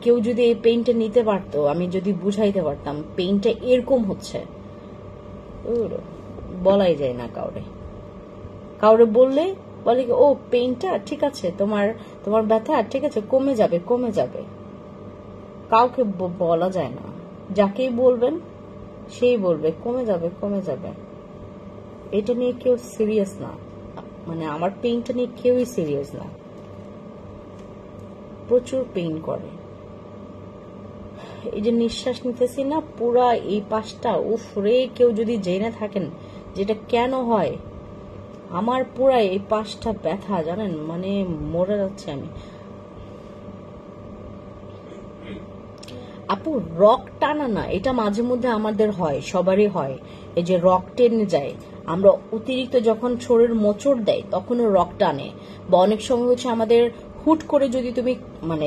কেউ যদি এই পেইনটা নিতে পারতো, আমি যদি বুঝাইতে পারতাম পেইনটা এরকম হচ্ছে, বলাই যায় না কাউরে বললে বলে ও পেইনটা ঠিক আছে, তোমার ব্যথা ঠিক আছে, কমে যাবে। কাউকে বলা যায় না, যাকেই বলবেন সেই বলবে কমে যাবে কমে যাবে। এটা নিয়ে কেউ সিরিয়াস না, মানে আমার পেইনটা নিয়ে কেউই সিরিয়াস না। প্রচুর পেইন করে, এই যে নিঃশ্বাস নিতেছি না পুরা এই পাশটা, উফ রে, কেউ যদি জেনে থাকেন যেটা কেন হয়, আমার পুরা এই পাশটা ব্যথা জানেন, মানে মরে যাচ্ছে আমি। আপু রক টানা না, এটা মাঝে মধ্যে আমাদের হয়, সবারই হয়, এই যে রক টেনে যায়, আমরা অতিরিক্ত যখন শরীর মোচড় দেয় তখনও রক টানে, বা অনেক সময় হচ্ছে আমাদের হুট করে যদি তুমি মানে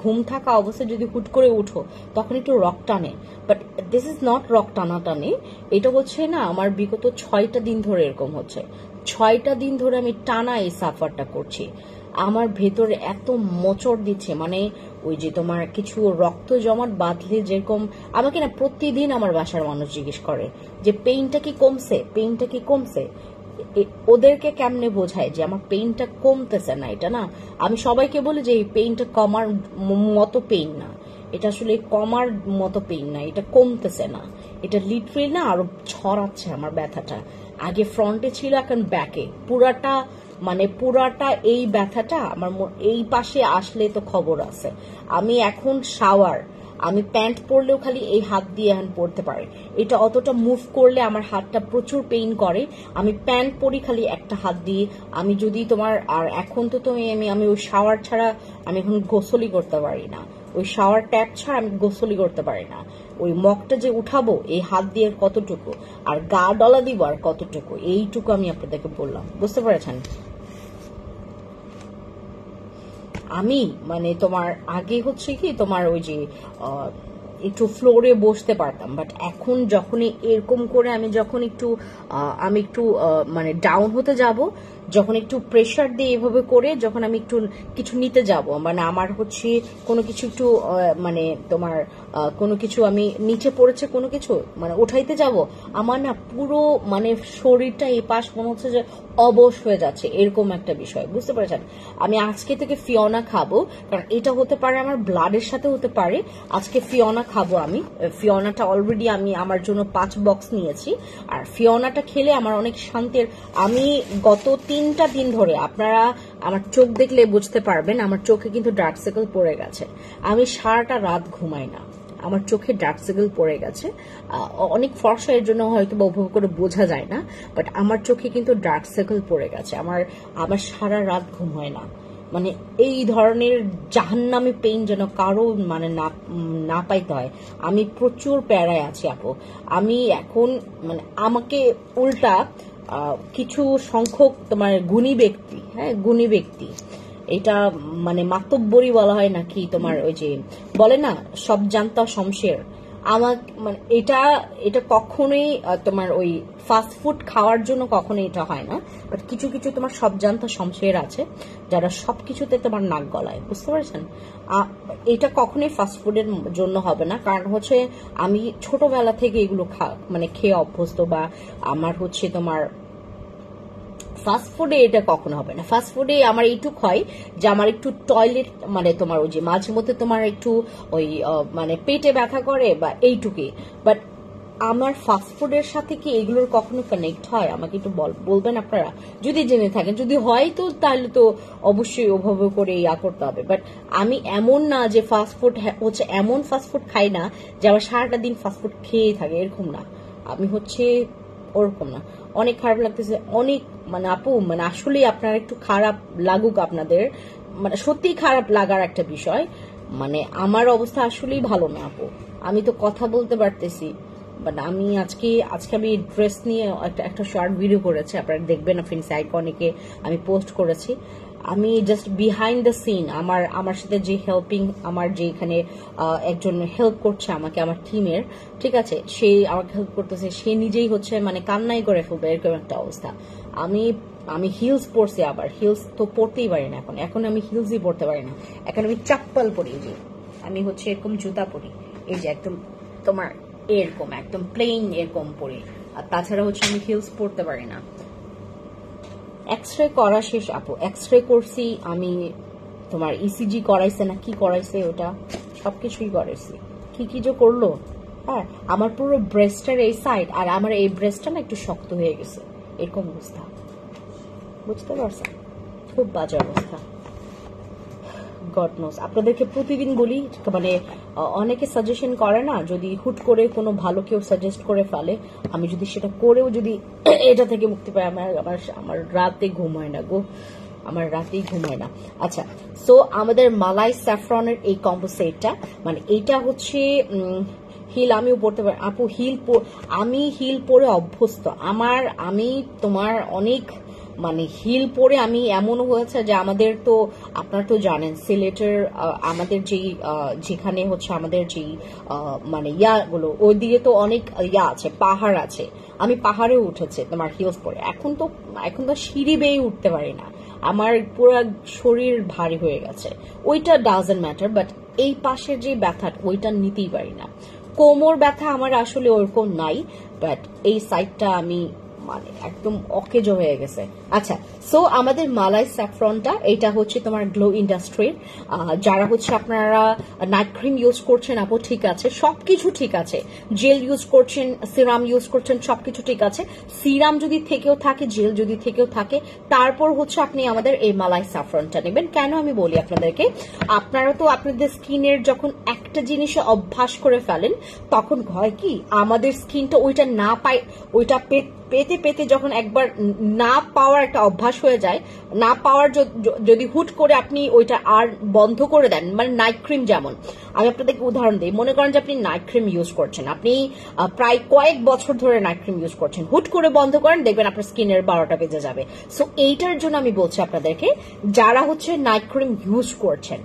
ঘুম থাকা অবস্থায় যদি হুট করে উঠো তখন একটু রক টানে, but this is not rock টানা টানে, এটা হচ্ছে না আমার বিগত 6টা দিন ধরে এরকম হচ্ছে, 6টা দিন ধরে আমি টানা এই সাফারটা করছি। আমার ভেতরে এত মোচড় দিচ্ছে, মানে ওই যে তোমার কিছু রক্ত জমাট বাঁধলে যেরকম, আমাকে না প্রতিদিন আমার বাসার মানুষ জিজ্ঞেস করে যে পেইনটা কি কমছে, পেইনটা কি কমছে। ওদেরকে কেমনে বোঝায় যে আমার পেইনটা কমতেছে না, এটা না আমি সবাইকে বলি যে এই পেইনটা কমার মতো পেইন না, এটা আসলে কমার মতো পেইন না, এটা কমতেছে না, এটা লিটারেলি না আরো ছড়াচ্ছে আমার ব্যথাটা। আগে ফ্রন্টে ছিল, এখন ব্যাকে পুরাটা, মানে পুরাটা এই ব্যথাটা আমার এই পাশে আসলে তো খবর আছে। আমি এখন শাওয়ার, আমি প্যান্ট পরলেও খালি এই হাত দিয়ে এখন পরতে পারি, এটা অতটা মুভ করলে আমার হাতটা প্রচুর পেইন করে, আমি প্যান্ট পরি খালি একটা হাত দিয়ে। আমি যদি তোমার, আর এখন তো আমি ওই শাওয়ার ছাড়া আমি এখন গোসলই করতে পারি না, ওই শাওয়ার ট্যাপ ছাড়া আমি গোসলই করতে পারি না। ওই মগটা যে উঠাবো এই হাত দিয়ে কতটুকু, আর গা ডলা দিব আর কতটুকু, এইটুকু আমি আপনাদেরকে বললাম, বুঝতে পেরেছেন। আমি মানে তোমার আগে হচ্ছে কি তোমার ওই যে একটু ফ্লোরে বসতে পারতাম, বাট এখন যখনই এরকম করে আমি যখন একটু মানে ডাউন হতে যাব, যখন একটু প্রেশার দিয়ে এভাবে করে যখন আমি একটু কিছু নিতে যাব, মানে আমার হচ্ছে কোনো কিছু একটু মানে তোমার কোনো কিছু আমি নিচে পড়েছে কোনো কিছু মানে উঠাইতে যাব, আমার না পুরো মানে শরীরটা এই পাশ মনে হচ্ছে যে অবশ হয়ে যাচ্ছে, এরকম একটা বিষয়, বুঝতে পেরেছেন। আমি আজকে থেকে ফিওনা খাবো, কারণ এটা হতে পারে আমার ব্লাডের সাথে হতে পারে। আজকে ফিওনা খাবো আমি, ফিওনাটা অলরেডি আমি আমার জন্য 5 বক্স নিয়েছি, আর ফিওনাটা খেলে আমার অনেক শান্তির। আমি গত 3টা দিন ধরে, আপনারা আমার চোখ দেখলে বুঝতে পারবেন আমার চোখে কিন্তু ডার্ক সার্কেল পড়ে গেছে, আমি সারাটা রাত ঘুমাই না, আমার চোখে ডার্ক সার্কেল পড়ে গেছে। অনেক ফর্সা, এর জন্য হয়তো বা উপভোগ করে বোঝা যায় না, বাট আমার চোখে কিন্তু ডার্ক সার্কেল পড়ে গেছে, আমার সারা রাত ঘুম হয় না, মানে এই ধরনের জাহান্নামী পেইন যেন কারো মানে না পাইতে হয়। আমি প্রচুর প্যারায় আছি আপু, আমি এখন মানে আমাকে উল্টা কিছু সংখ্যক তোমার গুণী ব্যক্তি, হ্যাঁ গুণী ব্যক্তি, এটা মানে মাতব্বরি বলা হয় নাকি তোমার, ওই যে বলে না সব জানতা শমশের, আমার মানে এটা কখনোই তোমার ওই ফাস্ট ফুড খাওয়ার জন্য কখনোই এটা হয় না, বাট কিছু কিছু তোমার সব জানতা শমশের আছে যারা সবকিছুতে তোমার নাক গলায়, বুঝতে পারছেন। এটা কখনোই ফাস্ট ফুডের জন্য হবে না, কারণ হচ্ছে আমি ছোটবেলা থেকে এগুলো মানে খেয়ে অভ্যস্ত, বা আমার হচ্ছে তোমার ফাস্ট ফুডে এটা কখনো হবে না। ফাস্ট ফুডে আমার এইটুক হয় যে আমার একটু টয়লেট মানে তোমার ওই যে মাঝে মধ্যে তোমার একটু ওই মানে পেটে ব্যথা করে বা এইটুকুই, বাট আমার ফাস্ট ফুডের সাথে কি এগুলোর কখনো কানেক্ট হয় আমাকে একটু বলবেন আপনারা, যদি জেনে থাকেন, যদি হয় তো তাহলে তো অবশ্যই ওভাবে করে ইয়া করতে হবে। বাট আমি এমন না যে ফাস্ট ফুড হচ্ছে এমন ফাস্ট ফুড খাই না যে আমার সারাটা দিন ফাস্ট ফুড খেয়েই থাকে, এরকম না, আমি হচ্ছে ওরকম না। অনেক খারাপ লাগতেছে, অনেক মানে আপু মানে আসলেই আপনার একটু খারাপ লাগুক, আপনাদের মানে সত্যিই খারাপ লাগার একটা বিষয়, মানে আমার অবস্থা আসলেই ভালো না আপু, আমি তো কথা বলতে পারতেছি, বাট আমি আজকে আমি ড্রেস নিয়ে একটা শর্ট ভিডিও করেছি, আপনারা দেখবেন ফিন্স আইকনিকে আমি পোস্ট করেছি। আমি জাস্ট বিহাইন্ড দ্য সিন আমার সাথে যে হেল্পিং, আমার যে এখানে একজন হেল্প করছে আমাকে, আমার টিমের, ঠিক আছে, সে আমাকে হেল্প করতেছে, সে নিজেই হচ্ছে মানে কান্নাই করে ফেলবে এরকম একটা অবস্থা। আমি হিলস পরছি, আবার হিলস তো পরতেই পারি না, এখন আমি হিলসই পরতে পারি না, এখন আমি চাপ্পল পরি, যে আমি হচ্ছে এরকম জুতা পরি, এই যে একদম তোমার এরকম একদম প্লেন এরকম পরি, আর তাছাড়া হচ্ছে আমি হিলস পরতে পারি না। এক্সরে করা শেষ আপু, এক্সরে করছি আমি, তোমার ইসিজি করাইছে না কি করাইছে ওটা সবকিছুই করেছি, কি কি যে করলো। হ্যাঁ, আমার পুরো ব্রেস্টের এই সাইড আর আমার এই ব্রেস্টটা না একটু শক্ত হয়ে গেছে, এরকম অবস্থা, বুঝতে পারছেন? খুব বাজে অবস্থা। গড নোস, আপনাদেরকে প্রতিদিন বলি, মানে অনেকে সাজেশন করে না, যদি হুট করে কোনো ভালো কেউ সাজেস্ট করে ফেলে, আমি যদি সেটা করেও যদি এটা থেকে মুক্তি পাই, আমার রাতে ঘুম হয় না গো, আমার রাতেই ঘুম হয় না। আচ্ছা, সো আমাদের মালাই স্যাফরনের এই কম্বো সেটটা, মানে এইটা হচ্ছে হিল আমিও পরতে পারি আপু, আমি হিল পরে অভ্যস্ত, আমি তোমার অনেক মানে হিল পরে আমি এমনও হয়েছে যে আমাদের তো আপনারা তো জানেন সিলেটের আমাদের যেই যেখানে হচ্ছে আমাদের যেই মানে ইয়াগুলো ওই দিকে তো অনেক ইয়া আছে, পাহাড় আছে, আমি পাহাড়ে উঠেছে তোমার হিলস পরে, এখন তো সিঁড়ি বেয়ে উঠতে পারি না, আমার পুরো শরীর ভারী হয়ে গেছে। ওইটা ডাজন্ট ম্যাটার, বাট এই পাশের যে ব্যথা ওইটা নিতেই পারি না। কোমর ব্যথা আমার আসলে ওরকম নাই, বাট এই সাইডটা আমি মানে একদম অকেজ হয়ে গেছে। আচ্ছা, সো আমাদের মালাই স্যাফরনটা এটা হচ্ছে তোমার গ্লো ইন্ডাস্ট্রির, যারা হচ্ছে আপনারা নাইট ক্রিম ইউজ করছেন আপু ঠিক আছে, সবকিছু ঠিক আছে, জেল ইউজ করছেন, সিরাম ইউজ করছেন, সবকিছু ঠিক আছে। সিরাম যদি থেকেও থাকে, জেল যদি থেকেও থাকে, তারপর হচ্ছে আপনি আমাদের এই মালাই স্যাফরনটা নেবেন। কেন আমি বলি আপনাদেরকে, আপনারা তো আপনাদের স্কিনের যখন একটা জিনিসে অভ্যাস করে ফেলেন, তখন হয় কি আমাদের স্কিনটা ওইটা না পায়, ওইটা পেতে পেতে যখন একবার না পাওয়ার একটা অভ্যাস হয়ে যায়, না পাওয়ার যদি হুট করে আপনি ওইটা আর বন্ধ করে দেন, মানে নাইট ক্রিম, যেমন আমি আপনাদেরকে উদাহরণ দিই, মনে করেন যে আপনি নাইট ক্রিম ইউজ করছেন, আপনি প্রায় কয়েক বছর ধরে নাইট ক্রিম ইউজ করছেন, হুট করে বন্ধ করেন, দেখবেন আপনার স্কিনের 12টা বেজে যাবে। সো এইটার জন্য আমি বলছি আপনাদেরকে, যারা হচ্ছে নাইট ক্রিম ইউজ করছেন,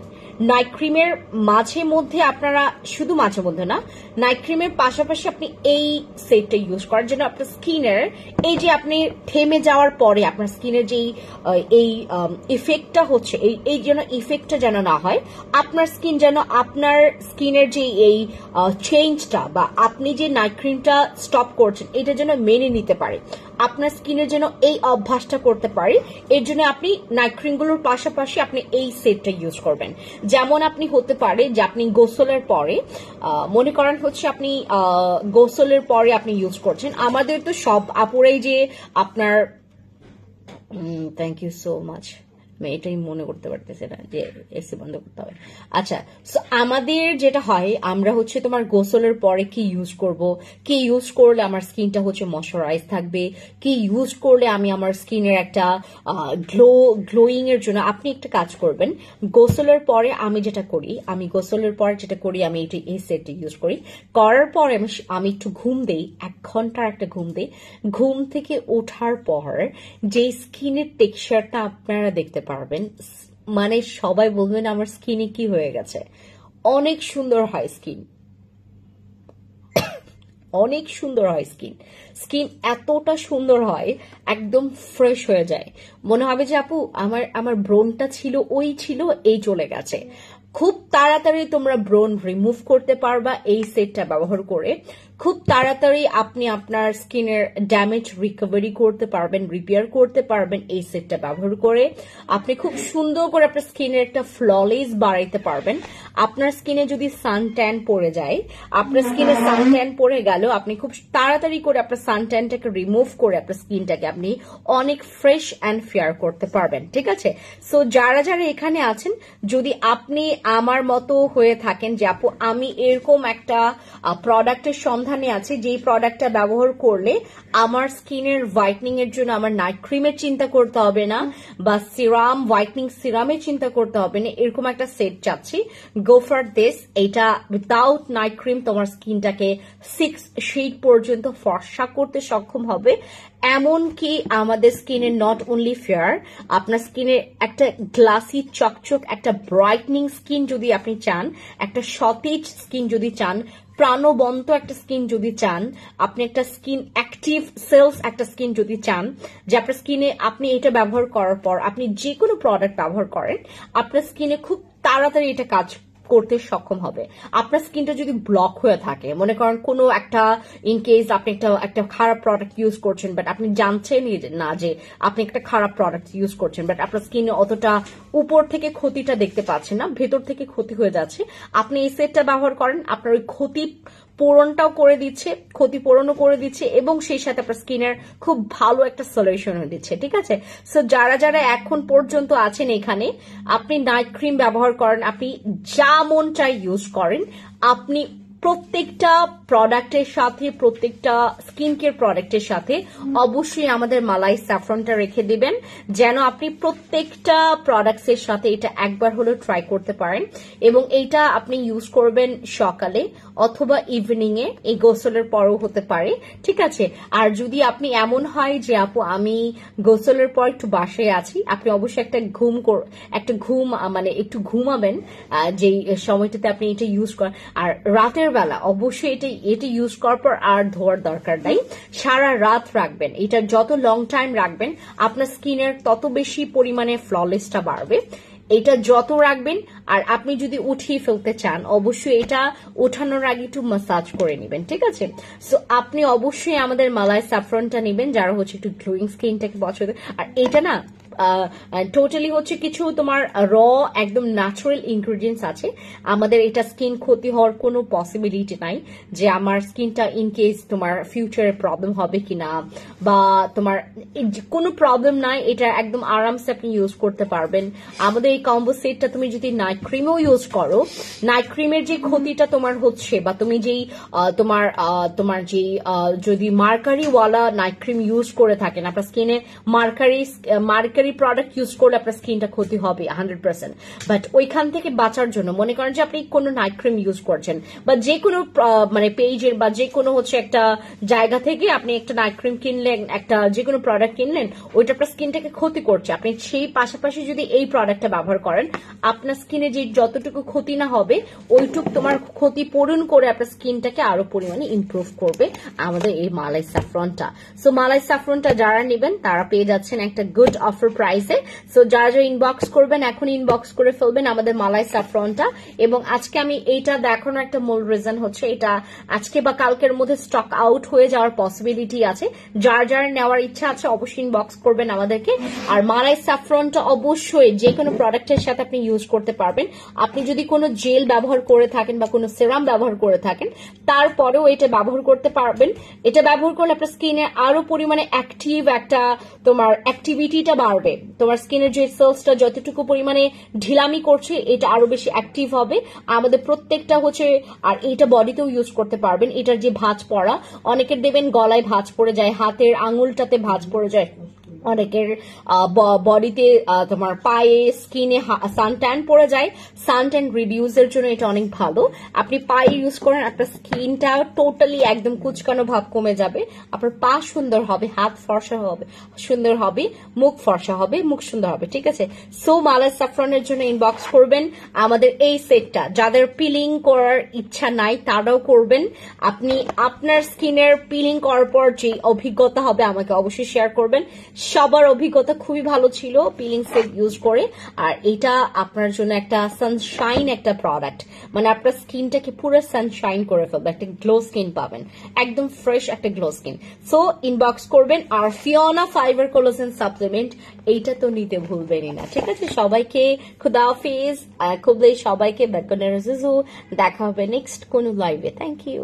নাইট ক্রিমের মাঝে মধ্যে আপনারা, শুধু মাঝে মধ্যে না, নাইট ক্রিমের পাশাপাশি আপনি এই সেটটা ইউজ করার জন্য আপনার স্কিনের এই যে আপনি থেমে যাওয়ার পরে আপনার স্কিনের যে এই ইফেক্টটা হচ্ছে, এই যেন ইফেক্টটা যেন না হয়, আপনার স্কিন যেন আপনার স্কিনের যে এই চেঞ্জটা বা আপনি যে নাইট ক্রিমটা স্টপ করছেন এটা যেন মেনে নিতে পারে, আপনার স্কিনের যেন এই অভ্যাসটা করতে পারে, এর জন্য আপনি নাইট ক্রিমগুলোর পাশাপাশি আপনি এই সেটটা ইউজ করবেন। যেমন আপনি হতে পারে যে আপনি গোসলের পরে, মনে করেন হচ্ছে আপনি গোসলের পরে আপনি ইউজ করছেন, আমাদের তো সব আপুরাই যে আপনার, থ্যাংক ইউ সো মাচ, আমি এটাই মনে করতে পারতেছি না যে এসি বন্ধ করতে হবে। আচ্ছা, সো আমাদের যেটা হয়, আমরা হচ্ছে তোমার গোসলের পরে কি ইউজ করব, কি ইউজ করলে আমার স্কিনটা হচ্ছে ময়শ্চারাইজ থাকবে, কি ইউজ করলে আমি আমার স্কিনের একটা গ্লোয়িং এর জন্য, আপনি একটা কাজ করবেন, গোসলের পরে আমি যেটা করি, আমি এই সেটটা ইউজ করি, করার পরে আমি একটু ঘুম দেই, 1 ঘন্টার একটা ঘুম দেই, ঘুম থেকে ওঠার পর যে স্কিনের টেক্সচারটা আপনারা দেখতে পারবেন, মানে সবাই বলবেন আমার স্কিনে কি হয়ে গেছে, অনেক সুন্দর হয় স্কিন, অনেক সুন্দর হয় স্কিন এতটা সুন্দর হয়, একদম ফ্রেশ হয়ে যায়, মনে হবে যে আপু আমার ব্রনটা ছিল এই চলে গেছে। খুব তাড়াতাড়ি তোমরা ব্রন রিমুভ করতে পারবা এই সেটটা ব্যবহার করে, খুব তাড়াতাড়ি আপনি আপনার স্কিনের ড্যামেজ রিকভারি করতে পারবেন, রিপেয়ার করতে পারবেন এই সেটটা ব্যবহার করে। আপনি খুব সুন্দর করে আপনার স্কিনের একটা ফ্ললেস বাড়াইতে পারবেন। আপনার স্কিনে যদি সানট্যান পড়ে যায়, আপনার স্কিনে সানট্যান পড়ে গেল, আপনি খুব তাড়াতাড়ি করে আপনার সানট্যানটাকে রিমুভ করে আপনার স্কিনটাকে আপনি অনেক ফ্রেশ অ্যান্ড ফেয়ার করতে পারবেন, ঠিক আছে? সো যারা যারা এখানে আছেন, যদি আপনি আমার মতো হয়ে থাকেন যে আপু আমি এরকম একটা প্রোডাক্টের সন্ধানে আছি, যেই প্রোডাক্টটা ব্যবহার করলে আমার স্কিনের হোয়াইটনিং এর জন্য আমার নাইট ক্রিমের চিন্তা করতে হবে না, বা সিরাম হোয়াইটনিং সিরামের চিন্তা করতে হবে না, এরকম একটা সেট চাচ্ছি, গো ফর দিস। এটা উইদাউট নাইট ক্রিম তোমার স্কিনটাকে 6 শেড পর্যন্ত ফর্সা করতে সক্ষম হবে। এমনকি আমাদের স্কিনের নট অনলি ফেয়ার, আপনার স্কিনে একটা গ্লাসি চকচক একটা ব্রাইটনিং স্কিন যদি আপনি চান, একটা সতেজ স্কিন যদি চান, প্রাণবন্ত একটা স্কিন যদি চান, আপনি একটা স্কিন অ্যাক্টিভ সেলস একটা স্কিন যদি চান, যে আপনার স্কিনে আপনি এটা ব্যবহার করার পর আপনি যে কোনো প্রোডাক্ট ব্যবহার করেন, আপনার স্কিনে খুব তাড়াতাড়ি এটা কাজ করতে সক্ষম হবে। আপনার স্কিনটা যদি ব্লক হয়ে থাকে, মনে করেন কোনো একটা ইন কেস আপনি একটা খারাপ প্রোডাক্ট ইউজ করছেন, বাট আপনি জানছেন না যে আপনি একটা খারাপ প্রোডাক্ট ইউজ করছেন, বাট আপনার স্কিনে অতটা উপর থেকে ক্ষতিটা দেখতে পাচ্ছেন না, ভেতর থেকে ক্ষতি হয়ে যাচ্ছে, আপনি এই সেটটা ব্যবহার করেন, আপনার ওই ক্ষতি পূরণটাও করে দিচ্ছে, ক্ষতিপূরণও করে দিচ্ছে, এবং সেই সাথে আপনার স্কিনের খুব ভালো একটা সলিউশনও দিচ্ছে। ঠিক আছে, সো যারা যারা এখন পর্যন্ত আছেন এখানে, আপনি নাইট ক্রিম ব্যবহার করেন, আপনি যা মন চাই ইউজ করেন, আপনি প্রত্যেকটা প্রোডাক্টের সাথে, প্রত্যেকটা স্কিন কেয়ার প্রোডাক্টের সাথে অবশ্যই আমাদের মালাই স্যাফরনটা রেখে দিবেন, যেন আপনি প্রত্যেকটা প্রোডাক্টস এর সাথে এটা একবার হলেও ট্রাই করতে পারেন। এবং এইটা আপনি ইউজ করবেন সকালে অথবা ইভিনিং এ, এই গোসলের পরও হতে পারে। ঠিক আছে, আর যদি আপনি এমন হয় যে আপু আমি গোসলের পর একটু বাসায় আছি, আপনি অবশ্যই একটা ঘুম মানে একটু ঘুমাবেন যে সময়টাতে আপনি এটা ইউজ করেন। আর রাতের বেলা অবশ্যই এটা ইউজ করার পর আর ধোয়ার দরকার নাই, সারা রাত রাখবেন। এটা যত লং টাইম রাখবেন আপনার স্কিনের তত বেশি পরিমাণে ফ্ললেসটা বাড়বে। এটা যত রাখবেন, আর আপনি যদি উঠিয়ে ফেলতে চান অবশ্যই এটা ওঠানোর আগে একটু মাসাজ করে নেবেন। ঠিক আছে, সো আপনি অবশ্যই আমাদের মালাই স্যাফরনটা নেবেন যারা হচ্ছে একটু গ্লোয়িং স্কিনটাকে পছন্দ। আর এটা না টোটালি হচ্ছে কিছু তোমার র একদম ন্যাচারাল ইনগ্রেডিয়েন্টস আছে। আমাদের এটা স্কিন ক্ষতি হওয়ার কোনো পসিবিলিটি নাই, যে আমার স্কিনটা ইন কেস তোমার ফিউচারে প্রবলেম হবে কিনা, বা তোমার কোনো প্রবলেম নাই, এটা একদম আরামসে আপনি ইউজ করতে পারবেন। আমাদের এই কম্বো সেটটা তুমি যদি নাইট ক্রিমও ইউজ করো, নাইট ক্রিমের যে ক্ষতিটা তোমার হচ্ছে, বা তুমি যেই তোমার যেই যদি মার্কারিওয়ালা নাইট ক্রিম ইউজ করে থাকেন, আপনার স্কিনে মার্কারি প্রোডাক্ট ইউজ করলে আপনার স্কিনটা ক্ষতি হবে 100%। বাট ওইখান থেকে বাঁচার জন্য মনে করেন যে আপনি কোনো নাইট ক্রিম ইউজ করছেন, বা যে কোনো মানে পেজের বা যে কোনো হচ্ছে একটা জায়গা থেকে আপনি একটা নাইট ক্রিম কিনলেন, একটা যে কোনো প্রোডাক্ট কিনলেন, ওইটা আপনার স্কিনটাকে ক্ষতি করছে, আপনি সেই পাশাপাশি যদি এই প্রোডাক্টটা ব্যবহার করেন, আপনার স্কিনে যে যতটুকু ক্ষতি না হবে ওইটুকু তোমার ক্ষতি পূরণ করে আপনার স্কিনটাকে আরো পরিমাণে ইমপ্রুভ করবে আমাদের এই মালাই স্যাফরনটা। সো মালাই স্যাফরনটা যারা নেবেন তারা পেয়ে যাচ্ছেন একটা গুড অফার প্রাইসে। সো যারা যারা ইনবক্স করবেন এখন ইনবক্স করে ফেলবেন আমাদের মালাই স্যাফরনটা। এবং আজকে আমি এইটা দেখানোর একটা মূল রিজন হচ্ছে এটা আজকে বা কালকের মধ্যে স্টক আউট হয়ে যাওয়ার পসিবিলিটি আছে। যার যারা নেওয়ার ইচ্ছা আছে অবশ্যই ইনবক্স করবেন আমাদেরকে। আর মালাই স্যাফরনটা অবশ্যই যে কোনো প্রোডাক্টের সাথে আপনি ইউজ করতে পারবেন। আপনি যদি কোনো জেল ব্যবহার করে থাকেন বা কোনো সিরাম ব্যবহার করে থাকেন, তারপরেও এটা ব্যবহার করতে পারবেন। এটা ব্যবহার করলে আপনার স্কিনে আরো পরিমাণে অ্যাক্টিভ একটা তোমার অ্যাক্টিভিটিটা বাড়বে, তোমার স্কিনের যে সেলসটা যতটুকু পরিমাণে ঢিলামি করছে এটা আরো বেশি অ্যাক্টিভ হবে আমাদের প্রত্যেকটা হচ্ছে। আর এটা বডিতেও ইউজ করতে পারবেন। এটার যে ভাঁজ পড়া, অনেকের দেবেন গলায় ভাঁজ পড়ে যায়, হাতের আঙুলটাতে ভাঁজ পড়ে যায়, অনেকের বডিতে তোমার পায়ে স্কিনে সানট্যান পড়ে যায়, সানট্যান রিডিউসের জন্য এটা অনেক ভালো। আপনি পায়ে ইউজ করেন, আপনার স্কিনটা টোটালি একদম কুচকানো ভাব কমে যাবে, আপনার পা সুন্দর হবে, হাত ফর্সা হবে, সুন্দর হবে, মুখ ফর্সা হবে, মুখ সুন্দর হবে। ঠিক আছে, সো মালাই স্যাফরনের জন্য ইনবক্স করবেন আমাদের এই সেটটা। যাদের পিলিং করার ইচ্ছা নাই তারাও করবেন। আপনি আপনার স্কিনের পিলিং করার পর যে অভিজ্ঞতা হবে আমাকে অবশ্যই শেয়ার করবেন। সবার অভিজ্ঞতা খুবই ভালো ছিল পিলিং সেট ইউজ করে। আর এটা আপনার জন্য একটা সানশাইন একটা প্রোডাক্ট, মানে আপনার স্কিনটাকে পুরো সানশাইন করে ফেলবে, একটা গ্লো স্কিন পাবেন, একদম ফ্রেশ একটা গ্লো স্কিন। সো ইনবক্স করবেন। আর ফিওনা ফাইবার কোলাজেন সাপ্লিমেন্ট এইটা তো নিতে ভুলবেনই না। ঠিক আছে, সবাইকে খুদা হাফেজ, খুবই সবাইকে দেখা হবে নেক্সট কোনো লাইভে। Thank you.